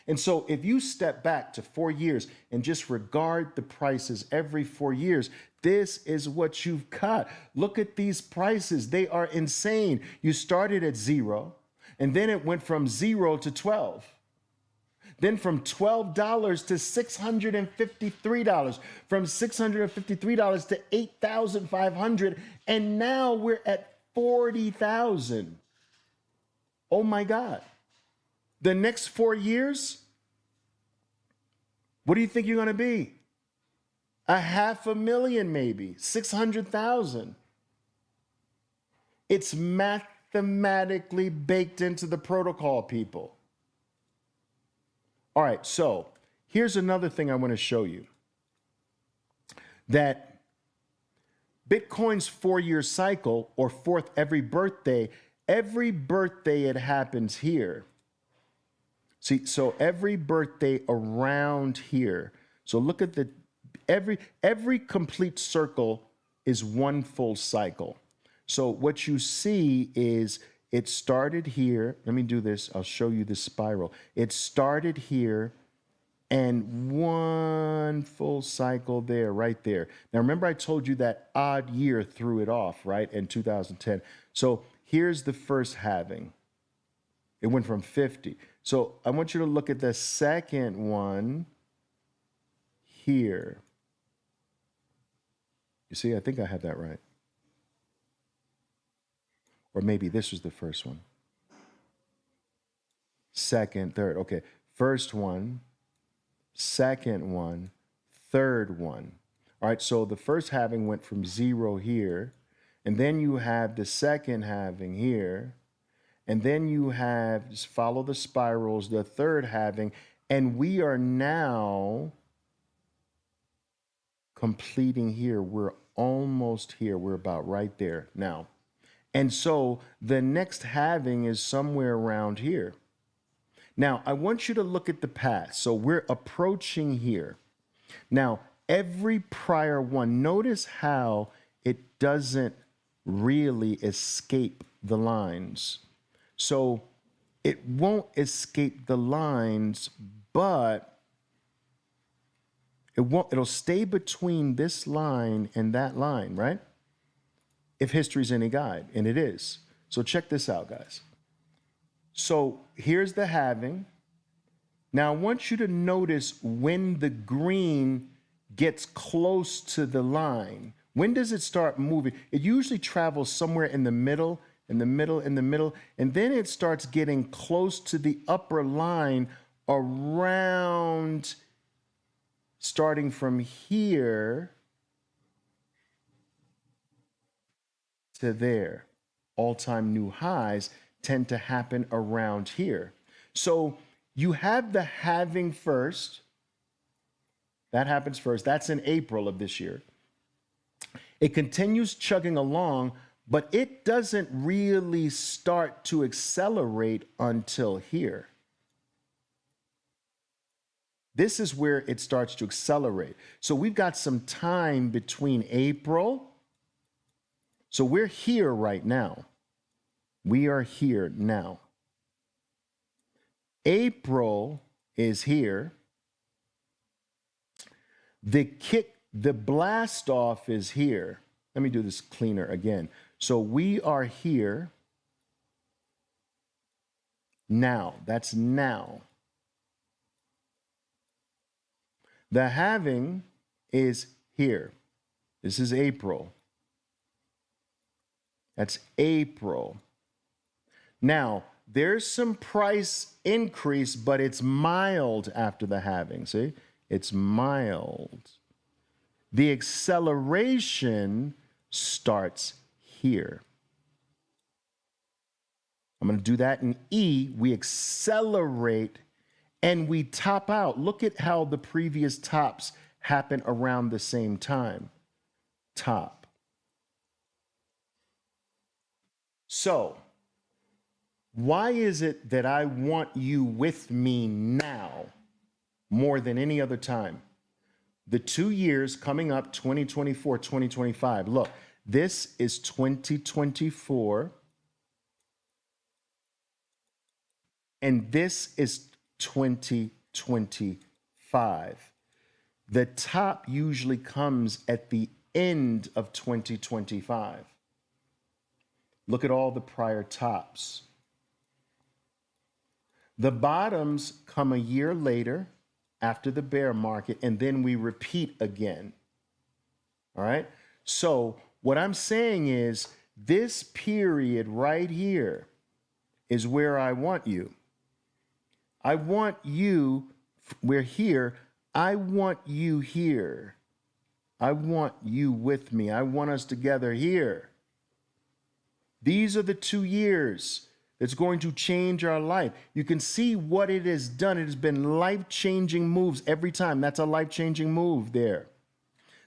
And so if you step back to 4 years and just regard the prices every 4 years, this is what you've got. Look at these prices. They are insane. You started at 0, and then it went from 0 to 12. Then from $12 to $653, from $653 to $8,500, and now we're at 40,000. Oh my God. The next 4 years, what do you think you're going to be? 500,000 maybe, 600,000. It's mathematically baked into the protocol, people. All right, so here's another thing I want to show you. That Bitcoin's 4-year cycle, or fourth every birthday it happens here. See, so every birthday around here. So look at the every complete circle is one full cycle. So what you see is it started here. Let me do this. I'll show you the spiral. It started here and one full cycle there, right there. Now, remember I told you that odd year threw it off, right, in 2010. So here's the first halving. It went from 50. So I want you to look at the second one here. You see, I think I have that right. Or maybe this was the first one. Second, third. Okay. First one, second one, third one. All right. So the first halving went from 0 here. And then you have the second halving here. And then you have, just follow the spirals, the third halving. And we are now completing here. We're almost here. We're about right there now. And so the next halving is somewhere around here. Now, I want you to look at the past. So we're approaching here. Now, every prior one, notice how it doesn't really escape the lines. So it won't escape the lines, but it'll stay between this line and that line, right? If history's any guide, and it is. So check this out, guys. So here's the halving. Now I want you to notice when the green gets close to the line. When does it start moving? It usually travels somewhere in the middle, and then it starts getting close to the upper line around, starting from here to there. All-time new highs tend to happen around here. So you have the halving first. That happens first. That's in April of this year. It continues chugging along, but it doesn't really start to accelerate until here. This is where it starts to accelerate. So we've got some time between April. So we're here right now. We are here now. April is here. The blast off is here. Let me do this cleaner again. So we are here now. That's now. The halving is here. This is April. That's April. Now, there's some price increase, but it's mild after the halving. See? It's mild. The acceleration starts here. I'm going to do that in E. We accelerate and we top out. Look at how the previous tops happen around the same time. Top. So, why is it that I want you with me now more than any other time? The 2 years coming up, 2024, 2025. Look, this is 2024. And this is 2025. The top usually comes at the end of 2025. Look at all the prior tops. The bottoms come a year later after the bear market, and then we repeat again. All right? So what I'm saying is this period right here is where I want you. I want you, we're here. I want you here. I want you with me. I want us together here. These are the 2 years that's going to change our life. You can see what it has done. It has been life-changing moves every time. That's a life-changing move there.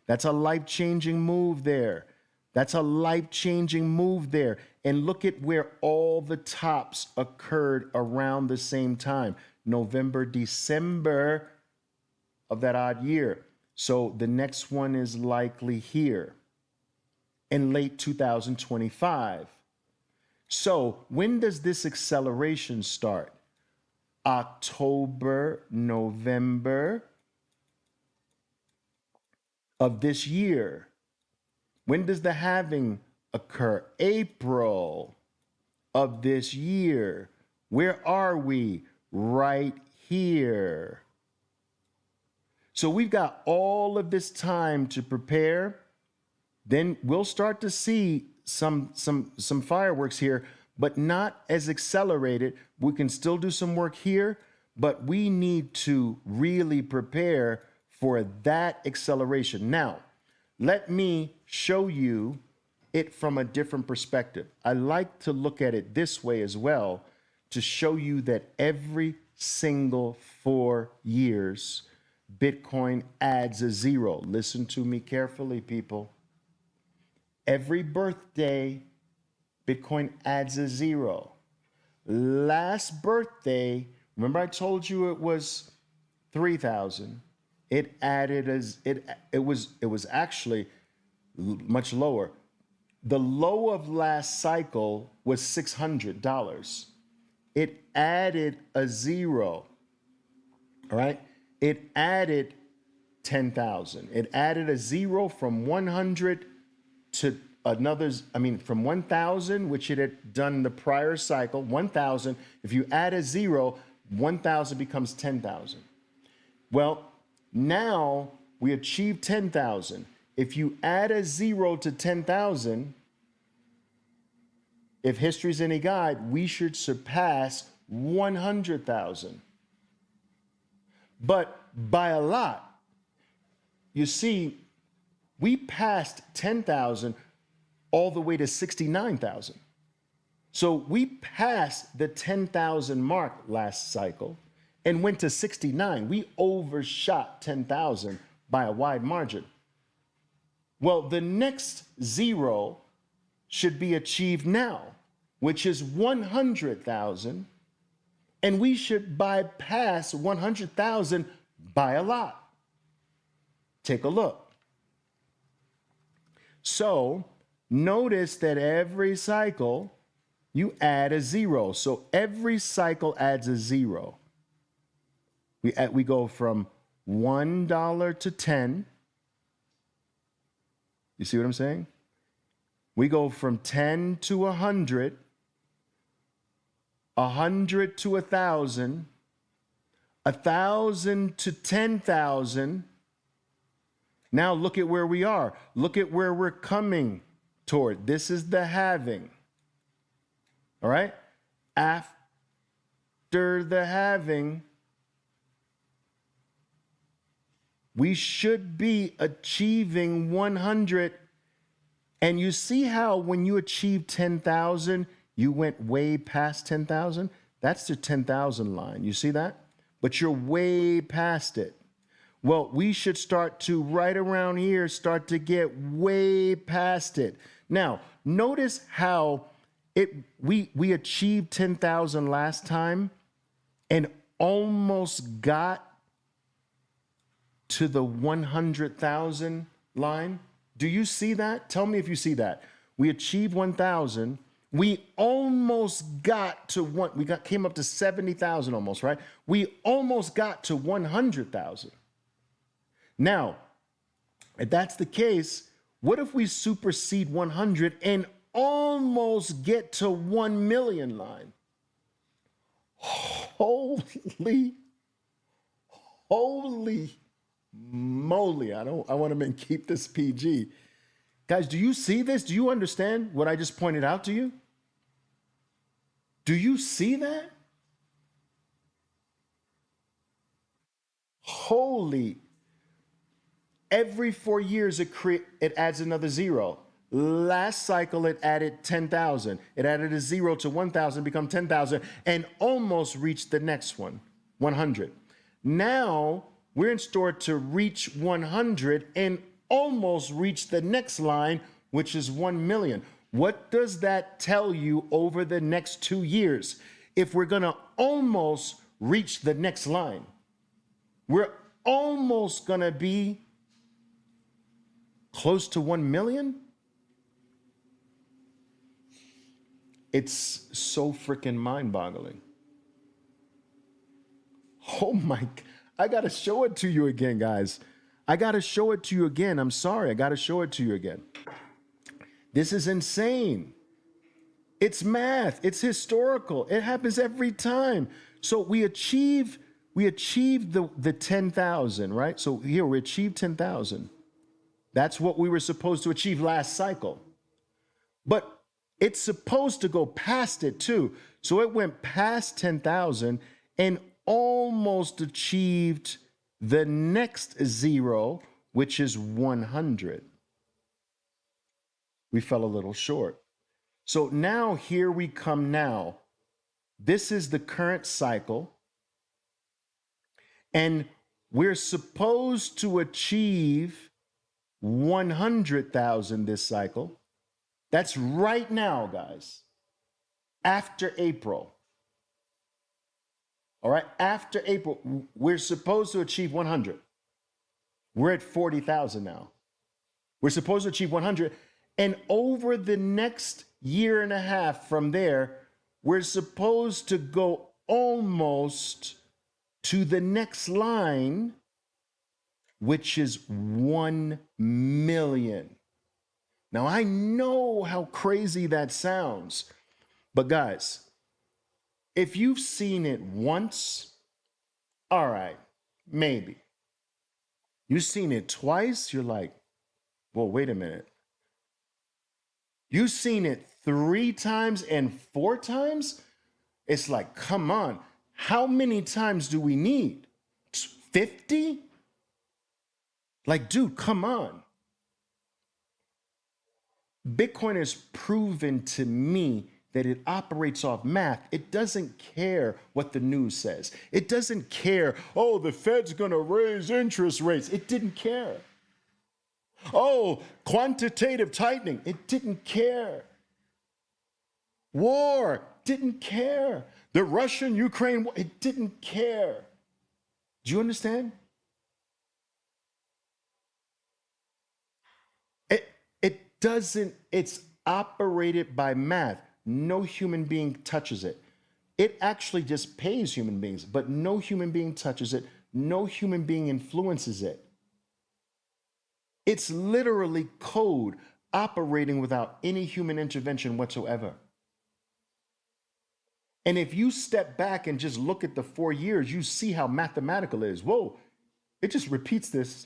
That's a life-changing move there. That's a life-changing move there. And look at where all the tops occurred around the same time. November, December of that odd year. So the next one is likely here in late 2025. So when does this acceleration start? October, November of this year. When does the halving occur? April of this year. Where are we? Right here. So we've got all of this time to prepare. Then we'll start to see some fireworks here, but not as accelerated. We can still do some work here, but we need to really prepare for that acceleration. Now, let me show you it from a different perspective. I like to look at it this way as well, to show you that every single 4 years, Bitcoin adds a zero. Listen to me carefully, people. Every birthday, Bitcoin adds a zero. Last birthday, remember I told you it was 3,000. It added as it was actually much lower. The low of last cycle was $600. It added a zero. All right? It added 10,000. It added a zero from 100 to another, from 1,000, which it had done the prior cycle, 1,000. If you add a zero, 1,000 becomes 10,000. Well, now we achieved 10,000. If you add a zero to 10,000, if history's any guide, we should surpass 100,000. But by a lot. You see, we passed 10,000 all the way to 69,000. So we passed the 10,000 mark last cycle and went to 69. We overshot 10,000 by a wide margin. Well, the next zero should be achieved now, which is 100,000, and we should bypass 100,000 by a lot. Take a look. So notice that every cycle you add a zero. So every cycle adds a zero. We go from $1 to 10. You see what I'm saying? We go from 10 to 100, 100 to 1,000, 1,000 to 10,000. Now look at where we are. Look at where we're coming toward. This is the halving. All right? After the halving, we should be achieving 100. And you see how when you achieve 10,000, you went way past 10,000? That's the 10,000 line. You see that? But you're way past it. Well, we should start to, right around here, start to get way past it. Now, notice how we achieved 10,000 last time and almost got to the 100,000 line. Do you see that? Tell me if you see that. We achieved 1,000. We almost got to came up to 70,000 almost, right? We almost got to 100,000. Now, if that's the case, what if we supersede 100 and almost get to 1 million line? Holy moly. I want to keep this PG. Guys, do you see this? Do you understand what I just pointed out to you? Do you see that? Holy. Every 4 years, it adds another zero. Last cycle, it added 10,000. It added a zero to 1,000, become 10,000, and almost reached the next one, 100. Now we're in store to reach 100 and almost reach the next line, which is 1 million. What does that tell you over the next 2 years? If we're going to almost reach the next line, we're almost going to be close to 1 million. It's so freaking mind-boggling. Oh my, I got to show it to you again, guys. I got to show it to you again. I'm sorry. I got to show it to you again. This is insane. It's math. It's historical. It happens every time. So we achieved the 10,000, right? So here we achieved 10,000. That's what we were supposed to achieve last cycle. But it's supposed to go past it too. So it went past 10,000 and almost achieved the next zero, which is 100. We fell a little short. So now here we come now. This is the current cycle. And we're supposed to achieve 100,000 this cycle. That's right now, guys. After April. All right, after April, we're supposed to achieve 100. We're at 40,000 now. We're supposed to achieve 100. And over the next year and a half from there, we're supposed to go almost to the next line, which is 1 million. Now, I know how crazy that sounds, but guys, if you've seen it once, all right, maybe. You've seen it twice, you're like, well, wait a minute. You've seen it 3 times and 4 times? It's like, come on, how many times do we need? 50? Like, dude, come on. Bitcoin has proven to me that it operates off math. It doesn't care what the news says. It doesn't care, oh, the Fed's gonna raise interest rates. It didn't care. Oh, quantitative tightening. It didn't care. War, didn't care. The Russian-Ukraine war, it didn't care. Do you understand? It doesn't, it's operated by math. No human being touches it. It actually just pays human beings, but no human being touches it. No human being influences it. It's literally code operating without any human intervention whatsoever. And if you step back and just look at the 4 years, you see how mathematical it is. Whoa, it just repeats this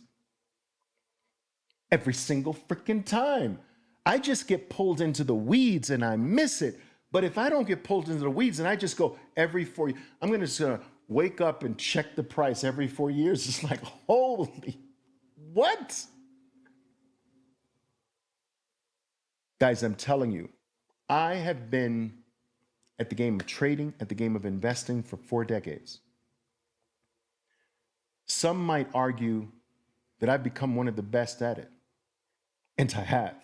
every single freaking time. I just get pulled into the weeds and I miss it. But if I don't get pulled into the weeds and I just go every 4 years, I'm going to wake up and check the price every 4 years. It's like, holy, what? Guys, I'm telling you, I have been at the game of trading, at the game of investing for 4 decades. Some might argue that I've become one of the best at it. And I have.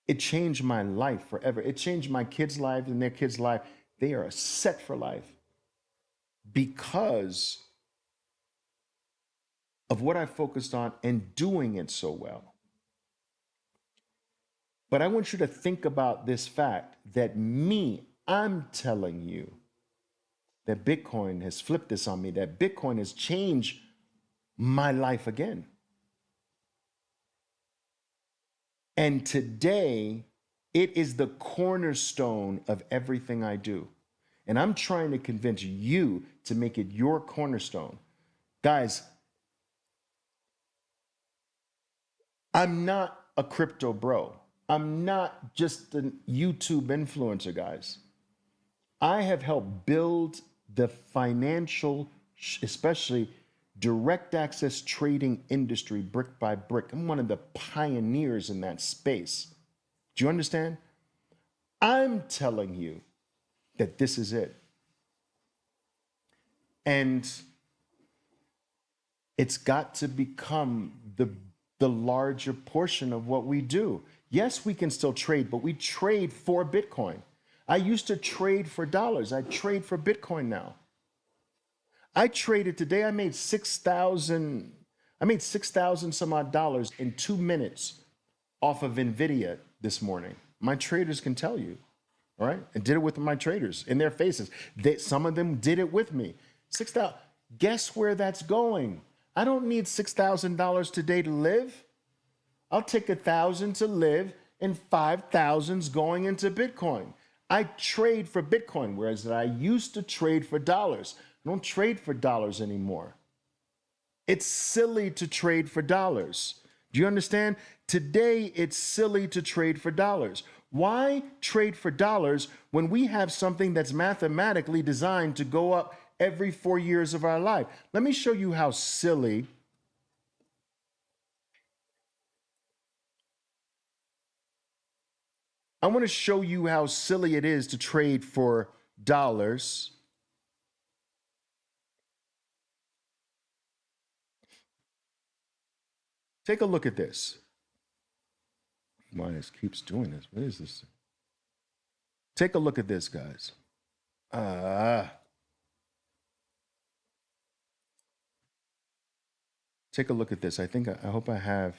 It changed my life forever. It changed my kids' lives and their kids' life. They are set for life because of what I focused on and doing it so well. But I want you to think about this fact that I'm telling you that Bitcoin has flipped this on me, that Bitcoin has changed my life again. And today, it is the cornerstone of everything I do. And I'm trying to convince you to make it your cornerstone. Guys, I'm not a crypto bro. I'm not just a YouTube influencer, guys. I have helped build the financial, especially direct access trading industry brick by brick. I'm one of the pioneers in that space. Do you understand? I'm telling you that this is it. And it's got to become the larger portion of what we do. Yes, we can still trade, but we trade for Bitcoin. I used to trade for dollars. I trade for Bitcoin now. I traded today. I made 6,000. I made 6,000 some odd dollars in 2 minutes off of Nvidia this morning. My traders can tell you. All right, I did it with my traders in their faces. Some of them did it with me. 6,000. Guess where that's going? I don't need $6,000 today to live. I'll take 1,000 to live, and 5,000's going into Bitcoin. I trade for Bitcoin, whereas I used to trade for dollars. I don't trade for dollars anymore. It's silly to trade for dollars. Do you understand? Today, it's silly to trade for dollars. Why trade for dollars when we have something that's mathematically designed to go up every 4 years of our life? Let me show you how silly. I want to show you how silly it is to trade for dollars. Take a look at this. Why this keeps doing this? What is this? Take a look at this, guys. Take a look at this. I hope I have.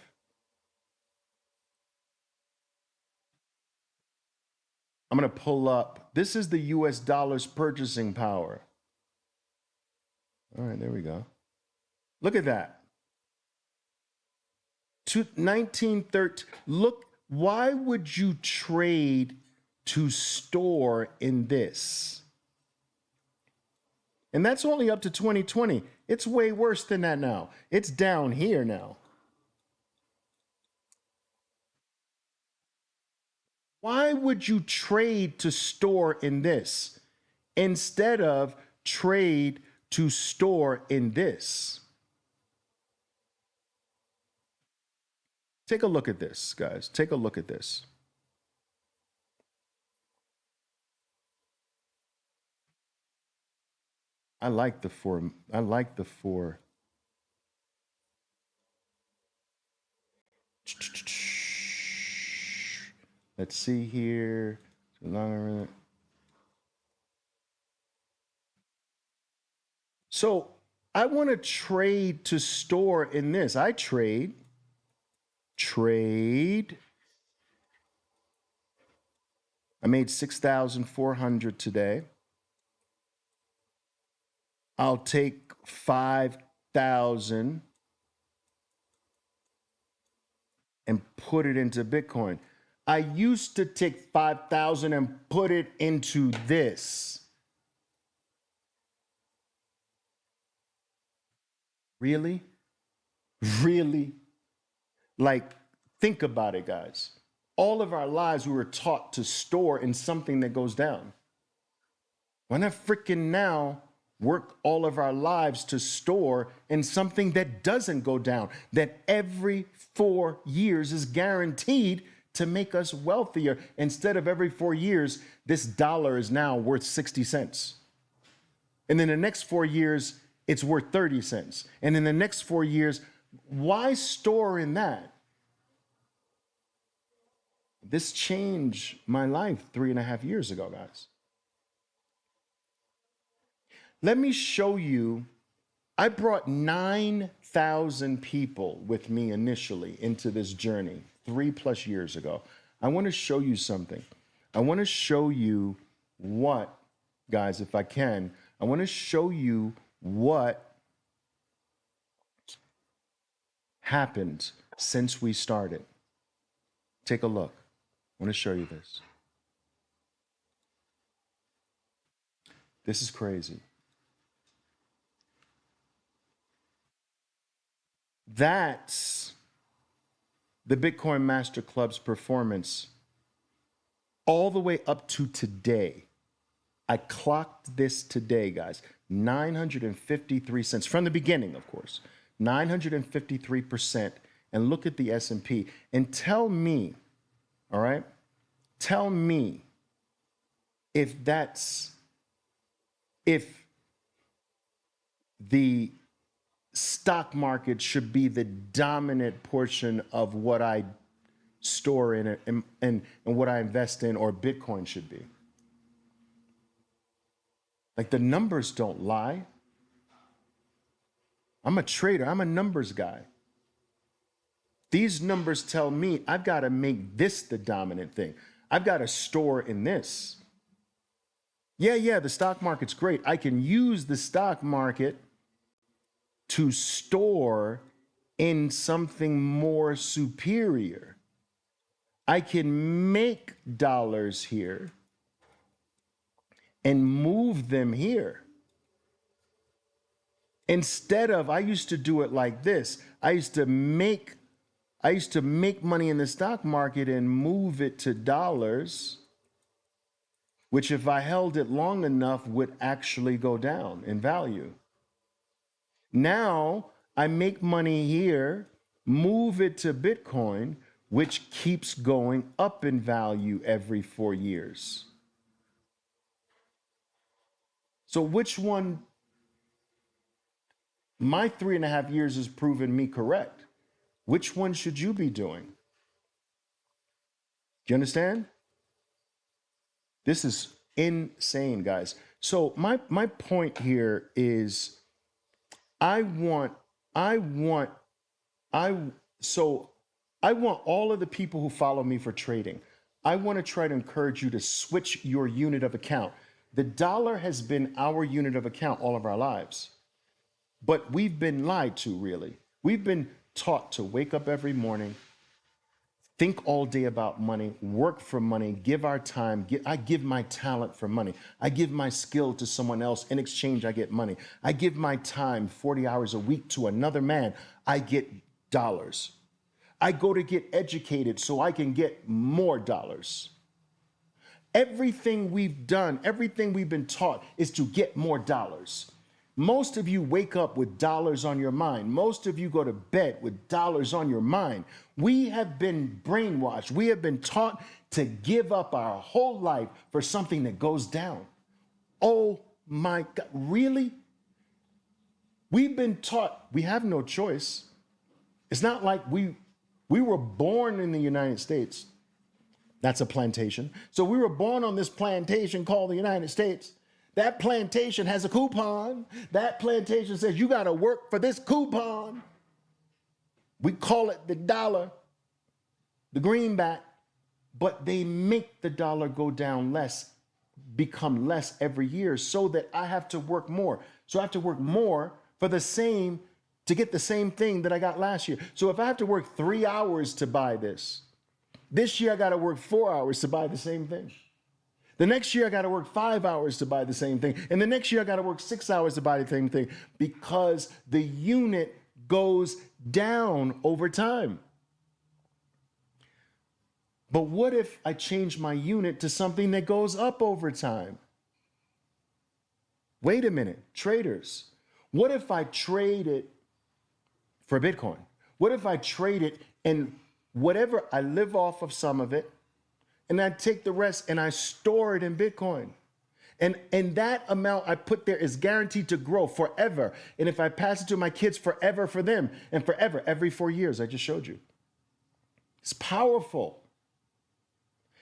I'm going to pull up. This is the US dollar's purchasing power. All right, there we go. Look at that. 1913. Look, why would you trade to store in this? And that's only up to 2020. It's way worse than that now. It's down here now. Why would you trade to store in this instead of trade to store in this? Take a look at this, guys. Take a look at this. I like the four. I like the four. Let's see here. So I want to trade to store in this. I trade. I made 6,400 today. I'll take 5,000 and put it into Bitcoin. I used to take 5,000 and put it into this. Really? Really? Like, think about it, guys. All of our lives, we were taught to store in something that goes down. Why not freaking now work all of our lives to store in something that doesn't go down, that every 4 years is guaranteed to make us wealthier? Instead of every 4 years, this dollar is now worth 60 cents. And then the next 4 years, it's worth 30 cents. And in the next 4 years, why store in that? This changed my life 3.5 years ago, guys. Let me show you. I brought 9,000 people with me initially into this journey 3+ years ago. I want to show you something. I want to show you what, guys, if I can, I want to show you what happened since we started. Take a look. I want to show you this. This is crazy. That's the Bitcoin Master Club's performance all the way up to today. I clocked this today, guys. 953 cents from the beginning, of course. 953%. And look at the S&P and tell me, all right? Tell me if the stock market should be the dominant portion of what I store in it and what I invest in, or Bitcoin should be. Like, the numbers don't lie. I'm a trader. I'm a numbers guy. These numbers tell me I've got to make this the dominant thing. I've got to store in this. Yeah, the stock market's great. I can use the stock market to store in something more superior. I can make dollars here and move them here. Instead of, I used to do it like this. I used to make money in the stock market and move it to dollars, which if I held it long enough would actually go down in value. Now I make money here, move it to Bitcoin, which keeps going up in value every 4 years. So which one? My 3.5 years has proven me correct. Which one should you be doing? Do you understand? This is insane, guys. So my point here is I want all of the people who follow me for trading. I want to try to encourage you to switch your unit of account. The dollar has been our unit of account all of our lives, but we've been lied to, really. We've been taught to wake up every morning, think all day about money, work for money, give our time. I give my talent for money. I give my skill to someone else. In exchange, I get money. I give my time 40 hours a week to another man. I get dollars. I go to get educated so I can get more dollars. Everything we've done, everything we've been taught is to get more dollars. Most of you wake up with dollars on your mind. Most of you go to bed with dollars on your mind. We have been brainwashed. We have been taught to give up our whole life for something that goes down. Oh my God, really? We've been taught we have no choice. It's not like we were born in the United States. That's a plantation. So we were born on this plantation called the United States. That plantation has a coupon. That plantation says you got to work for this coupon. We call it the dollar, the greenback, but they make the dollar go down less, become less every year so that I have to work more. So I have to work more for the same, to get the same thing that I got last year. So if I have to work 3 hours to buy this year I got to work 4 hours to buy the same thing. The next year I got to work 5 hours to buy the same thing. And the next year I got to work 6 hours to buy the same thing because the unit goes down over time. But what if I change my unit to something that goes up over time? Wait a minute, traders. What if I trade it for Bitcoin? What if I trade it and whatever, I live off of some of it, and I take the rest and I store it in Bitcoin. And that amount I put there is guaranteed to grow forever. And if I pass it to my kids, forever for them, and forever, every 4 years, I just showed you. It's powerful.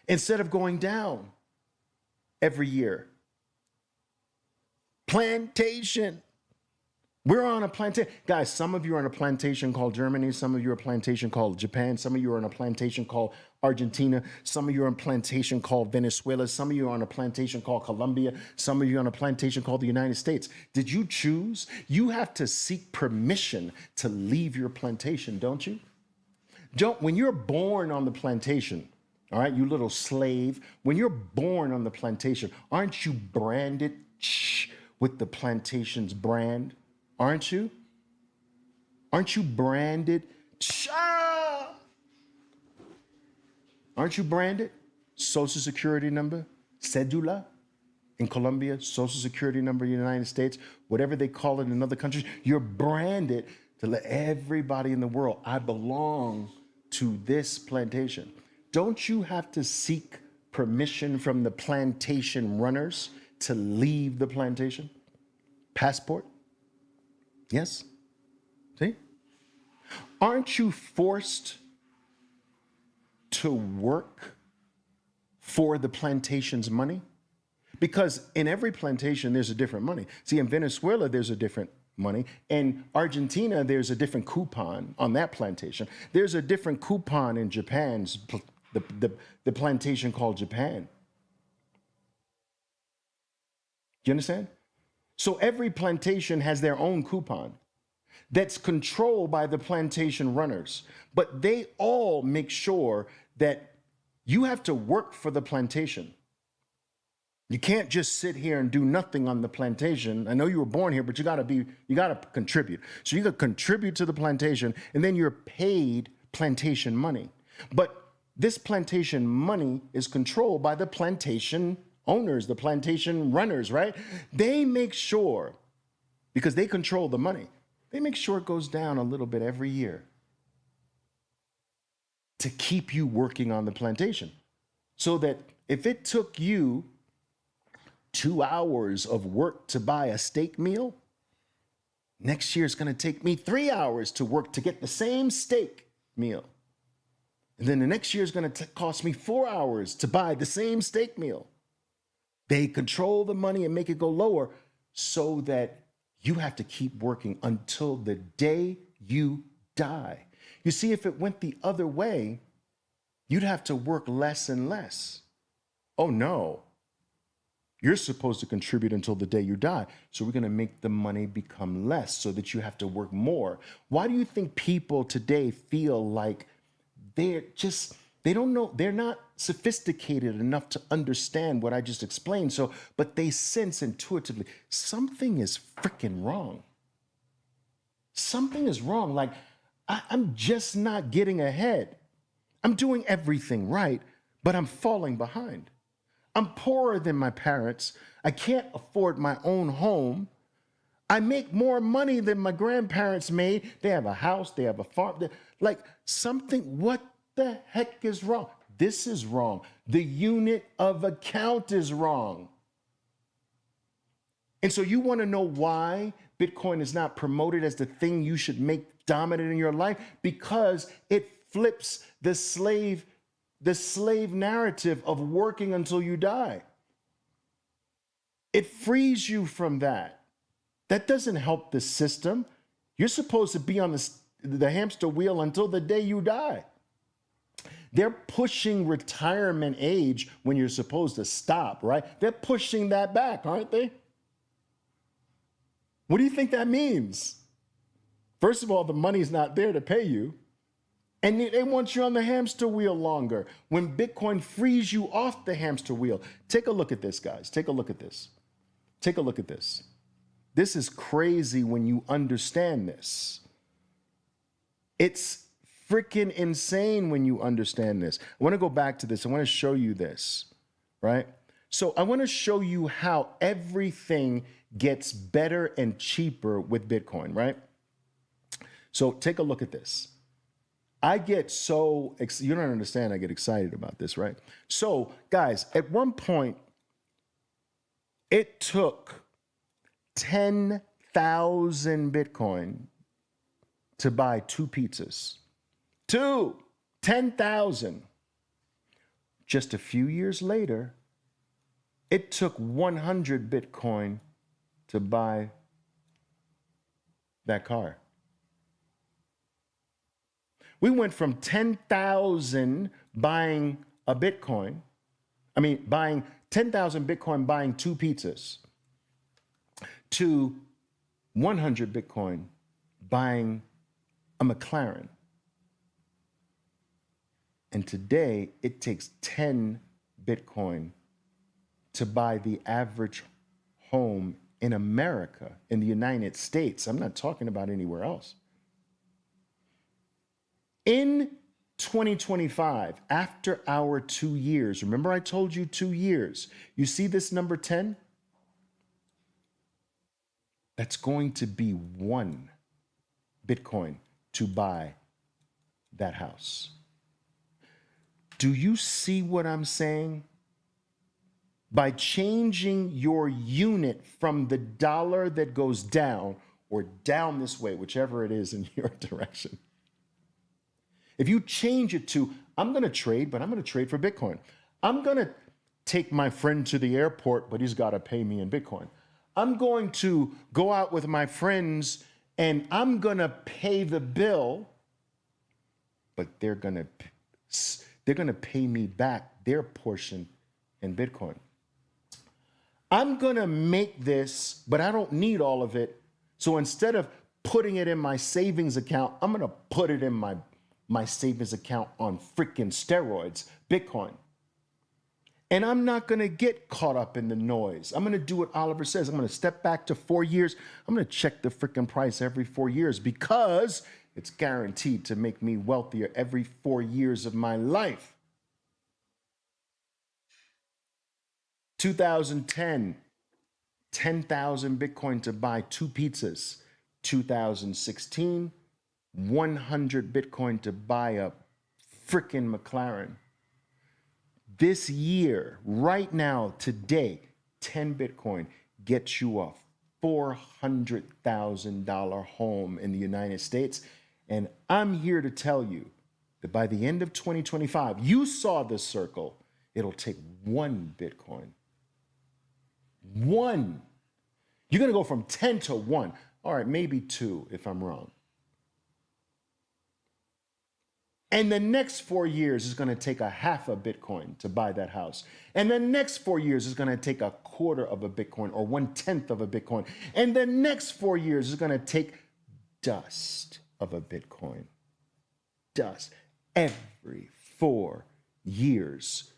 Instead of going down every year. Plantation. We're on a plantation. Guys, some of you are on a plantation called Germany. Some of you are on a plantation called Japan. Some of you are on a plantation called Argentina. Some of you are on a plantation called Venezuela. Some of you are on a plantation called Colombia. Some of you are on a plantation called the United States. Did you choose? You have to seek permission to leave your plantation, don't you? When you're born on the plantation, all right, you little slave, when you're born on the plantation, aren't you branded with the plantation's brand? Aren't you? Aren't you branded? Aren't you branded? Social security number, cedula, in Colombia, social security number in the United States, whatever they call it in other countries. You're branded to let everybody in the world, I belong to this plantation. Don't you have to seek permission from the plantation runners to leave the plantation? Passport? Yes? See? Aren't you forced to work for the plantation's money? Because in every plantation, there's a different money. See, in Venezuela, there's a different money. In Argentina, there's a different coupon on that plantation. There's a different coupon in Japan's, the plantation called Japan. Do you understand? So every plantation has their own coupon that's controlled by the plantation runners. But they all make sure that you have to work for the plantation. You can't just sit here and do nothing on the plantation. I know you were born here, but you gotta contribute. So you gotta contribute to the plantation, and then you're paid plantation money. But this plantation money is controlled by the plantation owners, the plantation runners, right? They make sure, because they control the money, they make sure it goes down a little bit every year to keep you working on the plantation. So that if it took you 2 hours of work to buy a steak meal, next year it's going to take me 3 hours to work to get the same steak meal. And then the next year is going to cost me 4 hours to buy the same steak meal. They control the money and make it go lower so that you have to keep working until the day you die. You see, if it went the other way, you'd have to work less and less. Oh no. You're supposed to contribute until the day you die. So we're going to make the money become less so that you have to work more. Why do you think people today feel like they don't know, they're not sophisticated enough to understand what I just explained. So, but they sense intuitively something is freaking wrong. Something is wrong. Like I'm just not getting ahead. I'm doing everything right, but I'm falling behind. I'm poorer than my parents. I can't afford my own home. I make more money than my grandparents made. They have a house, they have a farm. Like something, what the heck is wrong? This is wrong. The unit of account is wrong. And so you want to know why Bitcoin is not promoted as the thing you should make dominant in your life? Because it flips the slave narrative of working until you die. It frees you from that. That doesn't help the system. You're supposed to be on the hamster wheel until the day you die. They're pushing retirement age when you're supposed to stop, right? They're pushing that back, aren't they? What do you think that means? First of all, the money's not there to pay you. And they want you on the hamster wheel longer. When Bitcoin frees you off the hamster wheel. Take a look at this, guys. Take a look at this. Take a look at this. This is crazy when you understand this. It's freaking insane when you understand this. I want to go back to this. I want to show you this, right? So I want to show you how everything gets better and cheaper with Bitcoin, right? So take a look at this. I get so, you don't understand, I get excited about this, right? So, guys, at one point, it took 10,000 Bitcoin to buy 2 pizzas. 10,000. Just a few years later, it took 100 Bitcoin to buy that car. We went from 10,000 buying a Bitcoin, buying 10,000 Bitcoin buying 2 pizzas, to 100 Bitcoin buying a McLaren. And today, it takes 10 Bitcoin to buy the average home in America, in the United States. I'm not talking about anywhere else. In 2025, after our 2 years, remember I told you 2 years, you see this number 10? That's going to be one Bitcoin to buy that house. Do you see what I'm saying? By changing your unit from the dollar that goes down or down this way, whichever it is in your direction. If you change it to, I'm going to trade, but I'm going to trade for Bitcoin. I'm going to take my friend to the airport, but he's got to pay me in Bitcoin. I'm going to go out with my friends and I'm going to pay the bill, but they're going to pay me back their portion in Bitcoin. I'm going to make this, but I don't need all of it. So instead of putting it in my savings account, I'm going to put it in my savings account on freaking steroids, Bitcoin. And I'm not going to get caught up in the noise. I'm going to do what Oliver says. I'm going to step back to 4 years. I'm going to check the freaking price every 4 years because it's guaranteed to make me wealthier every 4 years of my life. 2010, 10,000 Bitcoin to buy 2 pizzas. 2016, 100 Bitcoin to buy a freaking McLaren. This year, right now, today, 10 Bitcoin gets you a $400,000 home in the United States. And I'm here to tell you that by the end of 2025, you saw this circle, it'll take 1 Bitcoin. 1. You're going to go from 10 to 1. All right, maybe 2 if I'm wrong. And the next 4 years is going to take a half a Bitcoin to buy that house. And the next 4 years is going to take a quarter of a Bitcoin or 1/10 of a Bitcoin. And the next 4 years is going to take dust of a Bitcoin. Dust. Every 4 years,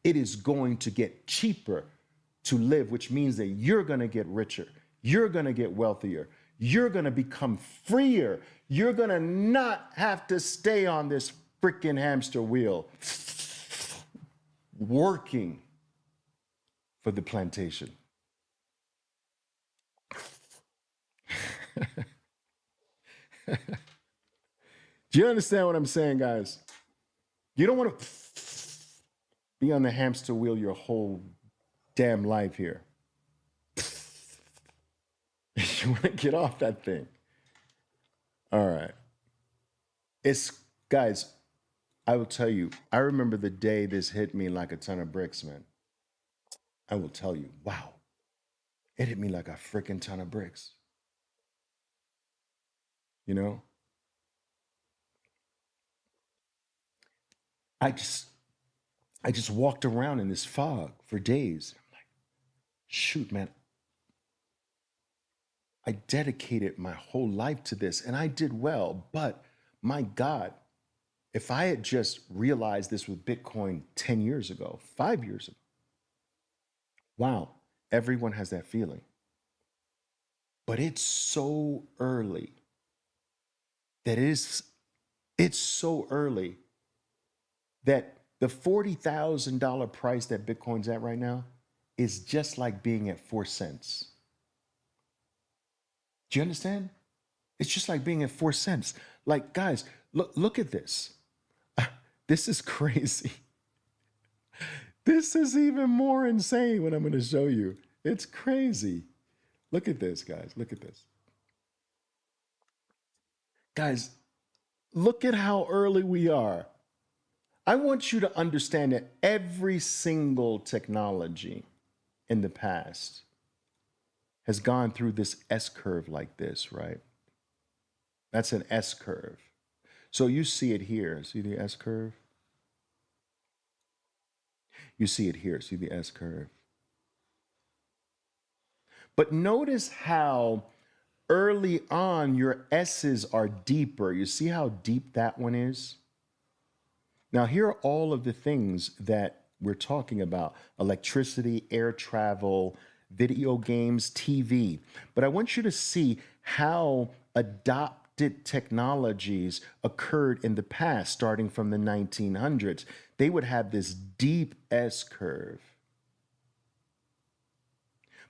it is going to get cheaper to live, which means that you're going to get richer. You're going to get wealthier. You're going to become freer. You're going to not have to stay on this freaking hamster wheel working for the plantation. Do you understand what I'm saying, guys? You don't want to be on the hamster wheel your whole damn life here. You want to get off that thing. All right. Guys, I will tell you, I remember the day this hit me like a ton of bricks, man. I will tell you, wow, it hit me like a freaking ton of bricks. You know, I just walked around in this fog for days. I'm like, shoot, man, I dedicated my whole life to this and I did well, but my God, if I had just realized this with Bitcoin 10 years ago, 5 years ago, wow, everyone has that feeling. But it's so early that it's so early that the $40,000 price that Bitcoin's at right now is just like being at 4 cents. Do you understand? It's just like being at 4 cents. Like, guys, look at this. This is crazy. This is even more insane what I'm going to show you. It's crazy. Look at this, guys. Look at this. Guys, look at how early we are. I want you to understand that every single technology in the past has gone through this S curve like this, right? That's an S curve. So you see it here. See the S curve? You see it here. See the S curve? But notice how early on your S's are deeper. You see how deep that one is? Now, here are all of the things that we're talking about: electricity, air travel, video games, TV. But I want you to see how adopted technologies occurred in the past, starting from the 1900s. They would have this deep S curve.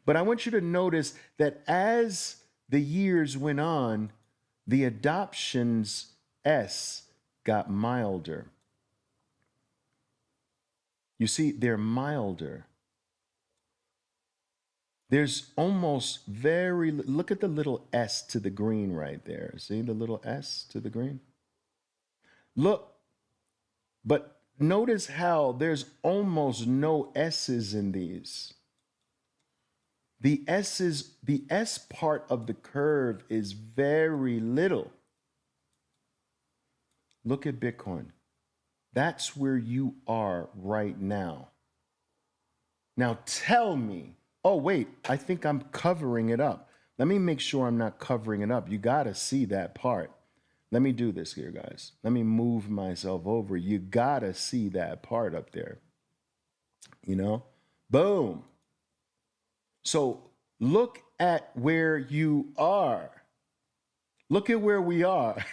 But I want you to notice that as the years went on, the adoptions S got milder. You see, they're milder. There's almost look at the little S to the green right there. See the little S to the green? Look, but notice how there's almost no S's in these. The S part of the curve is very little. Look at Bitcoin. That's where you are right now. Now tell me, oh, wait, I think I'm covering it up. Let me make sure I'm not covering it up. You got to see that part. Let me do this here, guys. Let me move myself over. You got to see that part up there. You know? Boom. So look at where you are. Look at where we are.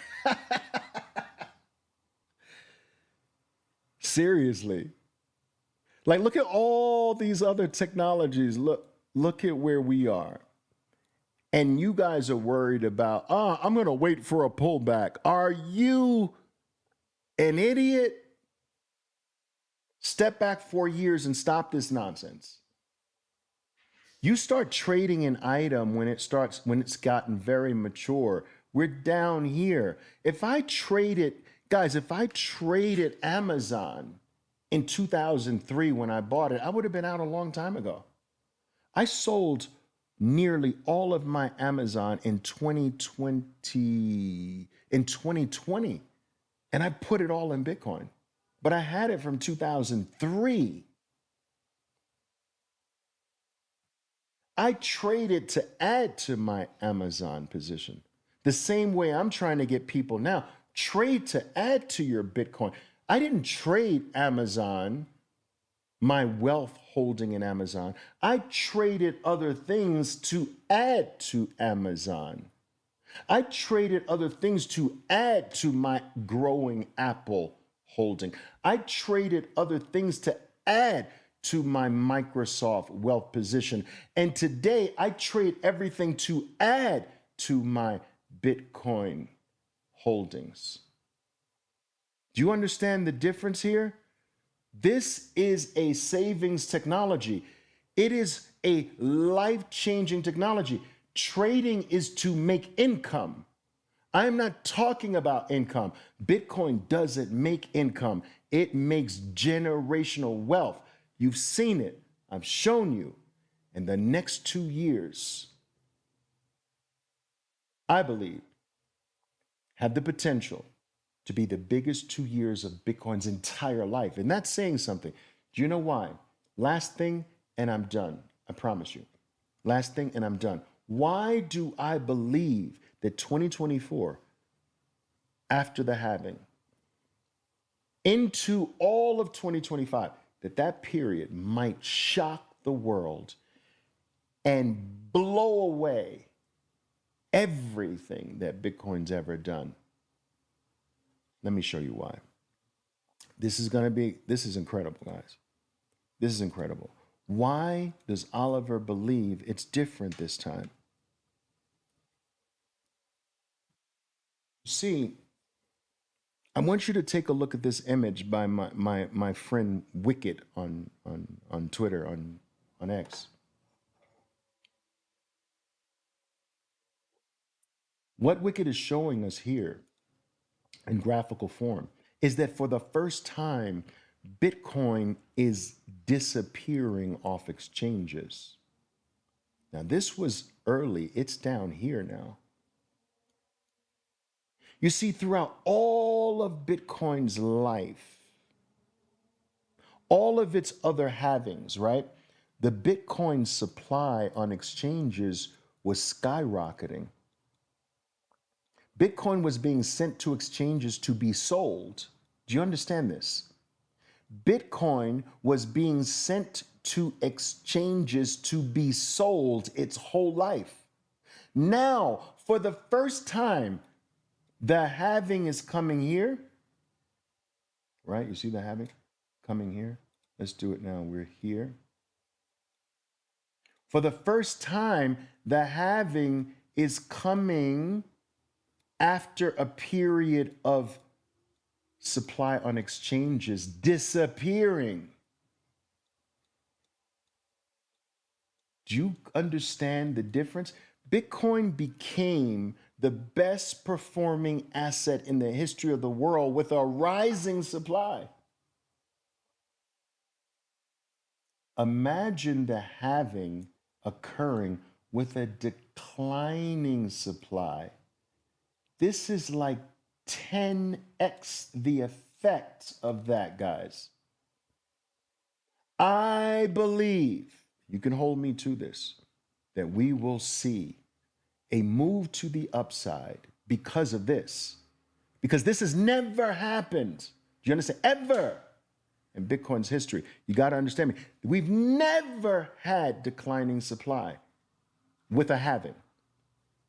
Seriously. Like, look at all these other technologies. Look at where we are. And you guys are worried about, I'm going to wait for a pullback. Are you an idiot? Step back 4 years and stop this nonsense. You start trading an item when it's gotten very mature. We're down here. If I traded Amazon in 2003 when I bought it, I would have been out a long time ago. I sold nearly all of my Amazon in 2020, and I put it all in Bitcoin. But I had it from 2003. I traded to add to my Amazon position. The same way I'm trying to get people now, trade to add to your Bitcoin. I didn't trade Amazon, my wealth holding in Amazon. I traded other things to add to Amazon. I traded other things to add to my growing Apple holding. I traded other things to add to my Microsoft wealth position. And today I trade everything to add to my Bitcoin holdings. Do you understand the difference here? This is a savings technology. It is a life-changing technology. Trading is to make income. I'm not talking about income. Bitcoin doesn't make income. It makes generational wealth. You've seen it. I've shown you. In the next 2 years, I believe, have the potential to be the biggest 2 years of Bitcoin's entire life. And that's saying something. Do you know why? Last thing, and I'm done. I promise you. Last thing, and I'm done. Why do I believe that 2024, after the halving, into all of 2025, that period might shock the world and blow away everything that Bitcoin's ever done? Let me show you why. This is incredible, guys. This is incredible. Why does Oliver believe it's different this time? See, I want you to take a look at this image by my friend Wicked on Twitter, on X. What Wicked is showing us here in graphical form is that for the first time, Bitcoin is disappearing off exchanges. Now, this was early. It's down here now. You see, throughout all of Bitcoin's life, all of its other halvings, right? The Bitcoin supply on exchanges was skyrocketing. Bitcoin was being sent to exchanges to be sold. Do you understand this? Bitcoin was being sent to exchanges to be sold its whole life. Now, for the first time, the halving is coming here, right? You see the halving coming here? Let's do it now. We're here. For the first time, the halving is coming after a period of supply on exchanges disappearing. Do you understand the difference? Bitcoin became the best performing asset in the history of the world with a rising supply. Imagine the halving occurring with a declining supply. This is like 10x the effect of that, guys. I believe, you can hold me to this, that we will see a move to the upside because of this. Because this has never happened. Do you understand? Ever in Bitcoin's history. You got to understand me. We've never had declining supply with a halving.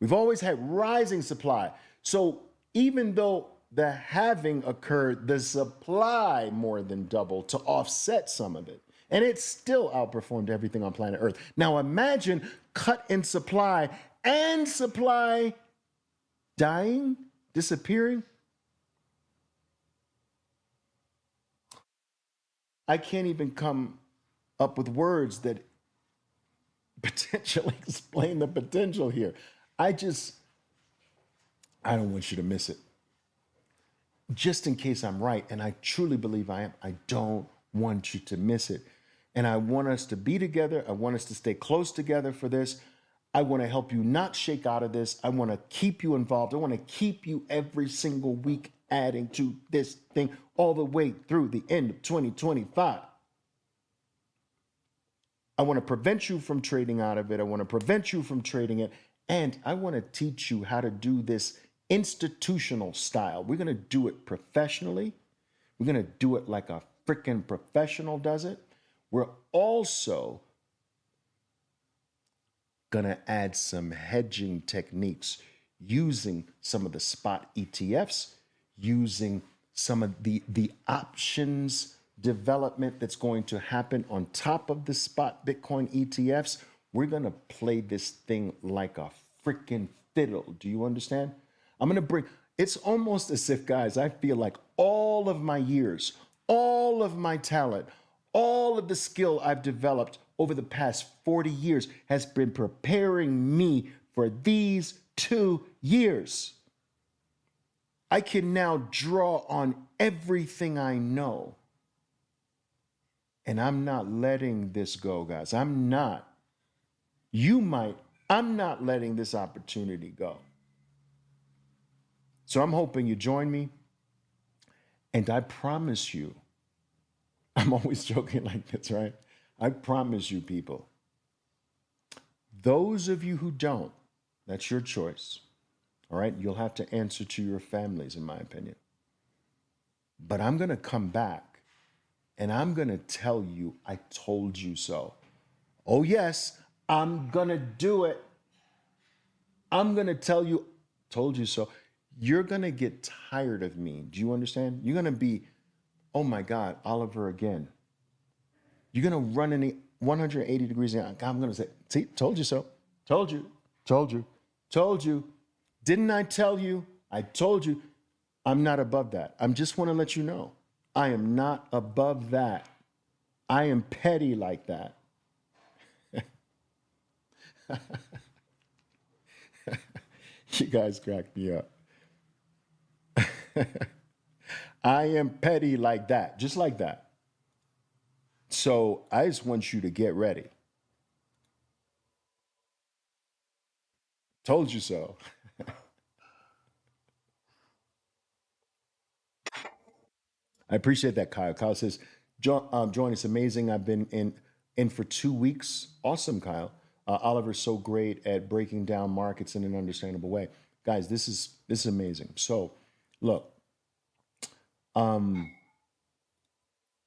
We've always had rising supply. So even though the halving occurred, the supply more than doubled to offset some of it. And it still outperformed everything on planet Earth. Now imagine cut in supply and supply dying, disappearing. I can't even come up with words that potentially explain the potential here. I don't want you to miss it. Just in case I'm right, and I truly believe I am, I don't want you to miss it. And I want us to be together. I want us to stay close together for this. I want to help you not shake out of this. I want to keep you involved. I want to keep you every single week adding to this thing all the way through the end of 2025. I want to prevent you from trading out of it. I want to prevent you from trading it. And I want to teach you how to do this institutional style. We're going to do it professionally. We're going to do it like a freaking professional does it. We're also going to add some hedging techniques using some of the spot ETFs, using some of the options development that's going to happen on top of the spot Bitcoin ETFs. We're going to play this thing like a freaking fiddle. Do you understand? I'm going to bring, it's almost as if, guys, I feel like all of my years, all of my talent, all of the skill I've developed over the past 40 years has been preparing me for these 2 years. I can now draw on everything I know. And I'm not letting this go, guys. I'm not. You might. I'm not letting this opportunity go. So I'm hoping you join me. And I promise you, I'm always joking like this, right? I promise you, people, those of you who don't, that's your choice. All right? You'll have to answer to your families, in my opinion. But I'm going to come back and I'm going to tell you, I told you so. Oh, yes, I'm going to do it. I'm going to tell you, told you so. You're going to get tired of me. Do you understand? You're going to be, oh my God, Oliver again. You're going to run in 180 degrees. I'm going to say, see, told you so. Told you, told you, told you. Didn't I tell you? I told you. I'm not above that. I just want to let you know. I am not above that. I am petty like that. You guys crack me up. I am petty like that, just like that. So I just want you to get ready. Told you so. I appreciate that, Kyle. Kyle says, Join, it's amazing. I've been in for 2 weeks. Awesome, Kyle. Oliver's so great at breaking down markets in an understandable way. Guys, this is amazing. So, look,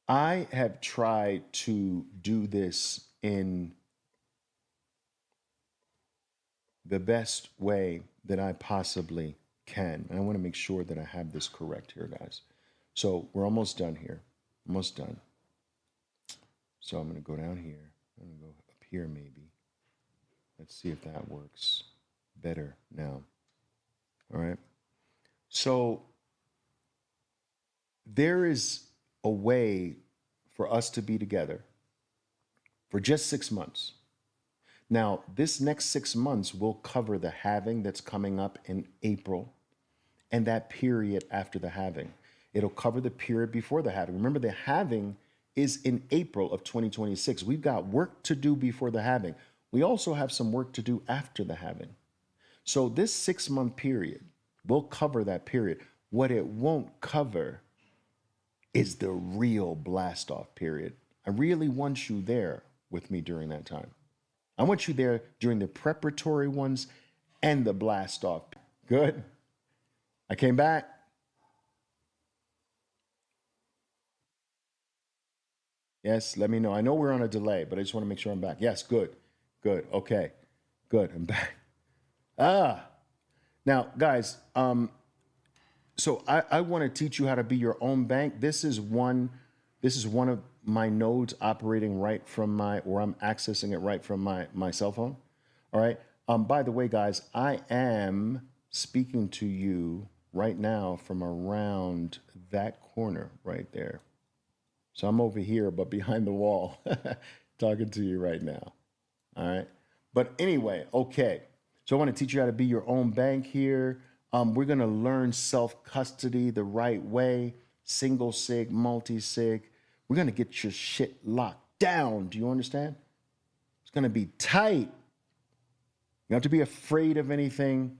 I have tried to do this in the best way that I possibly can. And I want to make sure that I have this correct here, guys. So we're almost done here. Almost done. So I'm going to go down here. I'm going to go up here maybe. Let's see if that works better now. All right. So there is a way for us to be together for just 6 months. Now, this next 6 months will cover the halving that's coming up in April and that period after the halving. It'll cover the period before the halving. Remember, the halving is in April of 2026. We've got work to do before the halving. We also have some work to do after the halving. So this 6 month period will cover that period. What it won't cover is the real blast off period. I really want you there with me during that time. I want you there during the preparatory ones and the blast off. Good. I came back. Yes, let me know. I know we're on a delay, but I just want to make sure I'm back. Yes, good. Good. Okay. Good. I'm back. Ah. Now, guys, so I want to teach you how to be your own bank. This is one of my nodes operating right from or I'm accessing it right from my cell phone. All right. By the way, guys, I am speaking to you right now from around that corner right there. So I'm over here, but behind the wall, talking to you right now. All right. But anyway, okay. So I want to teach you how to be your own bank here. We're going to learn self custody the right way, single sig, multi sig. We're going to get your shit locked down. Do you understand? It's going to be tight. You don't have to be afraid of anything.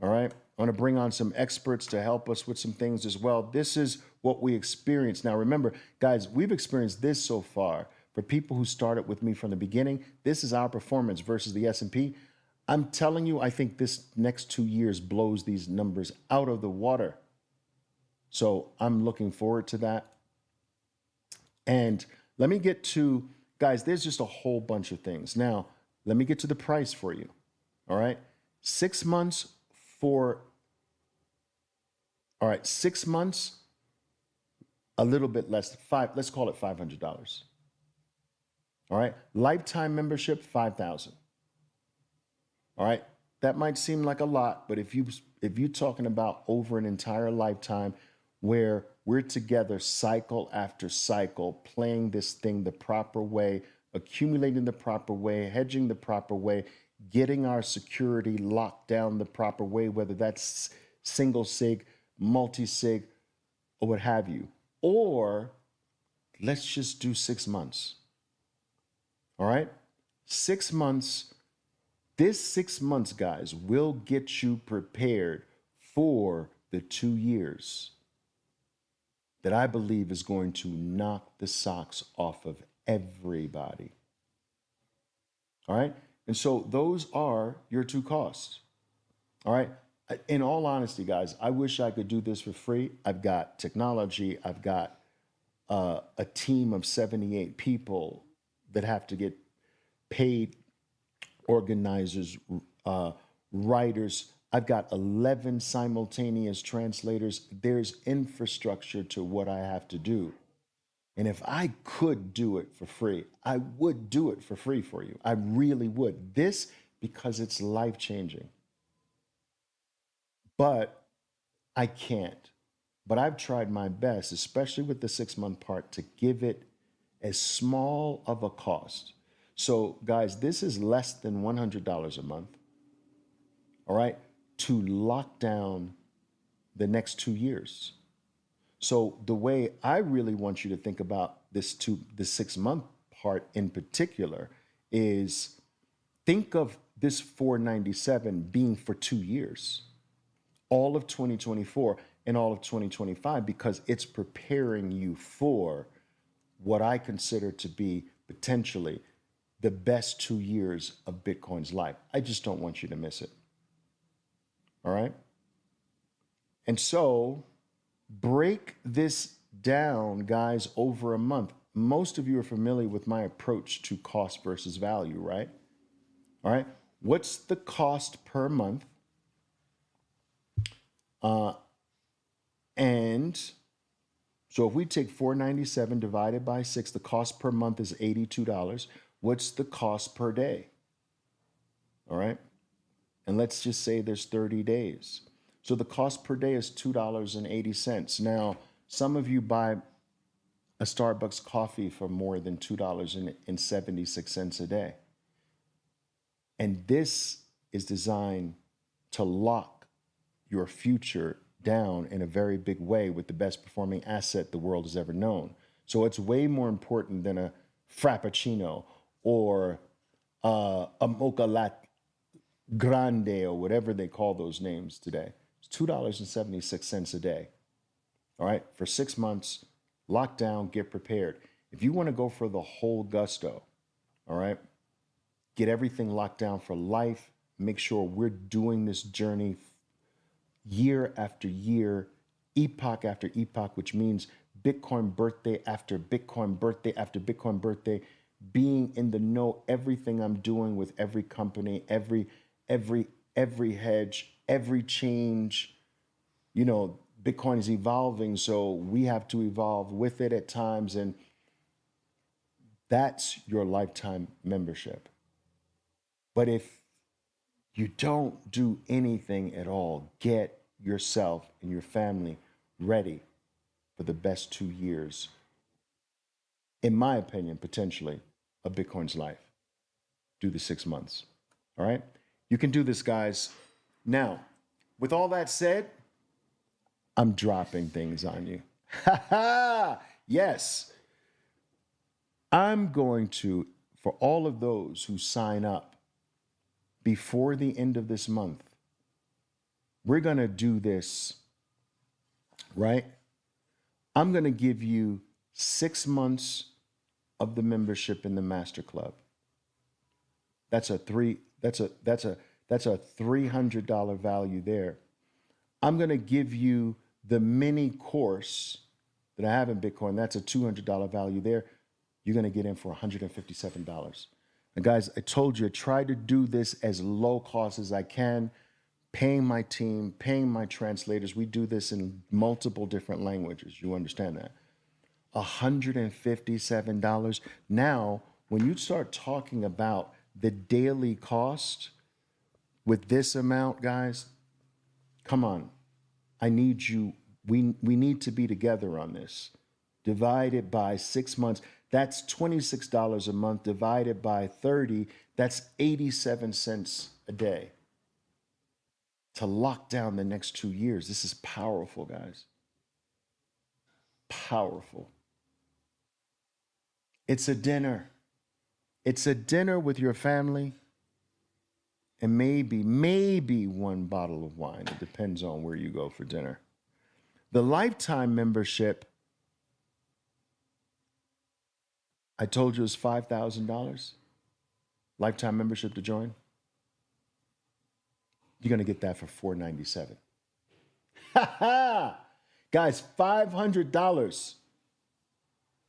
All right. I want to bring on some experts to help us with some things as well. This is what we experience. Now, remember, guys, we've experienced this so far. For people who started with me from the beginning, this is our performance versus the S&P. I'm telling you, I think this next 2 years blows these numbers out of the water. So I'm looking forward to that. And let me get to, guys, there's just a whole bunch of things. Now, let me get to the price for you. All right. 6 months for, all right, 6 months, a little bit less, let's call it $500. All right. Lifetime membership, $5,000. All right. That might seem like a lot, but if you're talking about over an entire lifetime where we're together cycle after cycle, playing this thing the proper way, accumulating the proper way, hedging the proper way, getting our security locked down the proper way, whether that's single sig, multi sig, or what have you. Or let's just do 6 months. All right. 6 months. This 6 months, guys, will get you prepared for the 2 years that I believe is going to knock the socks off of everybody. All right. And so those are your two costs. All right. In all honesty, guys, I wish I could do this for free. I've got technology. I've got a team of 78 people that have to get paid, organizers, writers. I've got 11 simultaneous translators. There's infrastructure to what I have to do. And if I could do it for free, I would do it for free for you. I really would. This because it's life changing. But I can't. But I've tried my best, especially with the 6 month part, to give it as small of a cost. So, guys, this is less than $100 a month, all right, to lock down the next 2 years. So, the way I really want you to think about the 6 month part in particular is think of this 497 being for 2 years, all of 2024 and all of 2025, because it's preparing you for what I consider to be potentially the best 2 years of Bitcoin's life. I just don't want you to miss it. All right. And so break this down, guys, over a month. Most of you are familiar with my approach to cost versus value, right? All right. What's the cost per month? And so if we take 497 divided by 6, the cost per month is $82. What's the cost per day? All right. And let's just say there's 30 days. So the cost per day is $2.80. Now, some of you buy a Starbucks coffee for more than $2.76 a day. And this is designed to lock your future down in a very big way with the best performing asset the world has ever known. So it's way more important than a Frappuccino or a Mocha Latte Grande or whatever they call those names today. It's $2.76 a day. All right, for 6 months, lock down, get prepared. If you want to go for the whole gusto, all right, get everything locked down for life. Make sure we're doing this journey year after year, epoch after epoch, which means Bitcoin birthday after Bitcoin birthday after Bitcoin birthday, being in the know, everything I'm doing with every company, every hedge, every change. You know, Bitcoin is evolving, so we have to evolve with it at times, and that's your lifetime membership. But if you don't do anything at all, get yourself and your family ready for the best 2 years, in my opinion, potentially, of Bitcoin's life. Do the 6 months. All right? You can do this, guys. Now, with all that said, I'm dropping things on you. Ha ha! Yes, I'm going to, for all of those who sign up before the end of this month, we're going to do this, right? I'm going to give you 6 months of the membership in the Master Club. That's a $300 value there. I'm going to give you the mini course that I have in Bitcoin. That's a $200 value there. You're going to get in for $157. And guys, I told you, I try to do this as low cost as I can, paying my team, paying my translators. We do this in multiple different languages. You understand that? $157. Now, when you start talking about the daily cost with this amount, guys, come on. I need you. We need to be together on this. Divide it by 6 months. That's $26 a month. Divided by 30, that's 87 cents a day to lock down the next 2 years. This is powerful, guys. Powerful. It's a dinner. It's a dinner with your family and maybe one bottle of wine. It depends on where you go for dinner. The lifetime membership, I told you, is $5,000. Lifetime membership to join. You're going to get that for $497. Ha ha! Guys, $500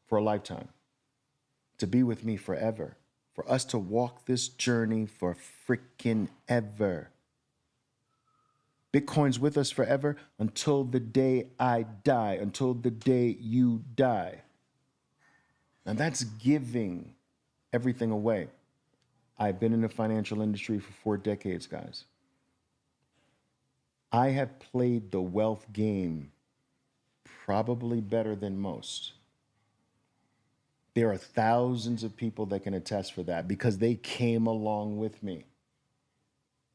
for a lifetime to be with me forever, for us to walk this journey for freaking ever. Bitcoin's with us forever until the day I die, until the day you die. And that's giving everything away. I've been in the financial industry for 4 decades, guys. I have played the wealth game probably better than most. There are thousands of people that can attest for that because they came along with me.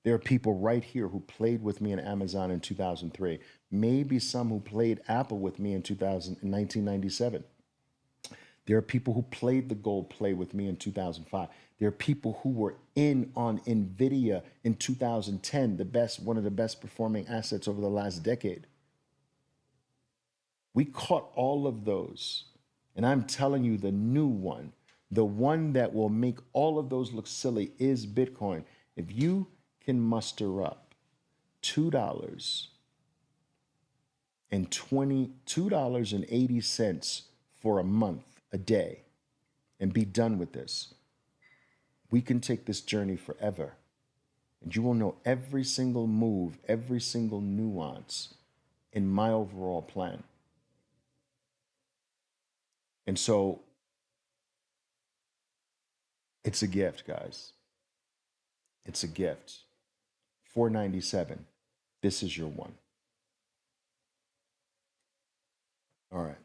There are people right here who played with me in Amazon in 2003. Maybe some who played Apple with me in 1997. There are people who played the gold play with me in 2005. There are people who were in on NVIDIA in 2010, one of the best performing assets over the last decade. We caught all of those. And I'm telling you, the new one, the one that will make all of those look silly is Bitcoin. If you can muster up $2.80 for a month, a day, and be done with this, we can take this journey forever. And you will know every single move, every single nuance in my overall plan. And so it's a gift, guys. It's a gift $497. This is your one. All right.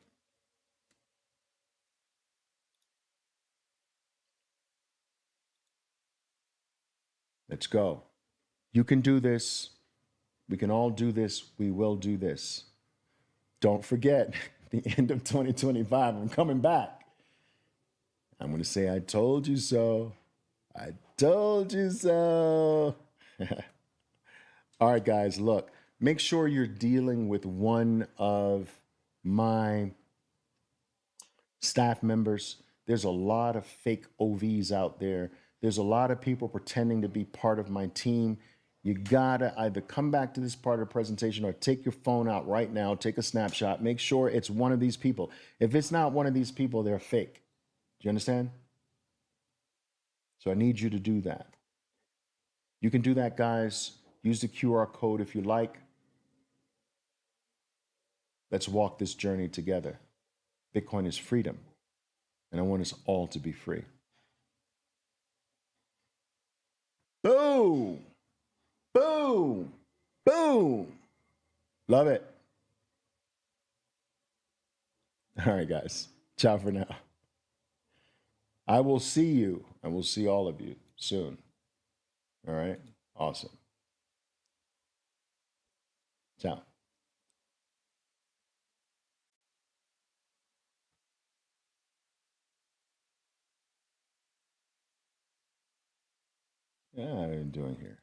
Let's go. You can do this. We can all do this. We will do this. Don't forget, the end of 2025, I'm coming back. I'm going to say, I told you so. I told you so. All right, guys, look, make sure you're dealing with one of my staff members. There's a lot of fake OVs out there. There's a lot of people pretending to be part of my team. You gotta either come back to this part of the presentation or take your phone out right now, take a snapshot, make sure it's one of these people. If it's not one of these people, they're fake. Do you understand? So I need you to do that. You can do that, guys. Use the QR code if you like. Let's walk this journey together. Bitcoin is freedom, and I want us all to be free. Boom! Boom! Boom! Love it. All right, guys. Ciao for now. I will see you. I will see all of you soon. All right? Awesome. Ciao. Yeah, what are you doing here?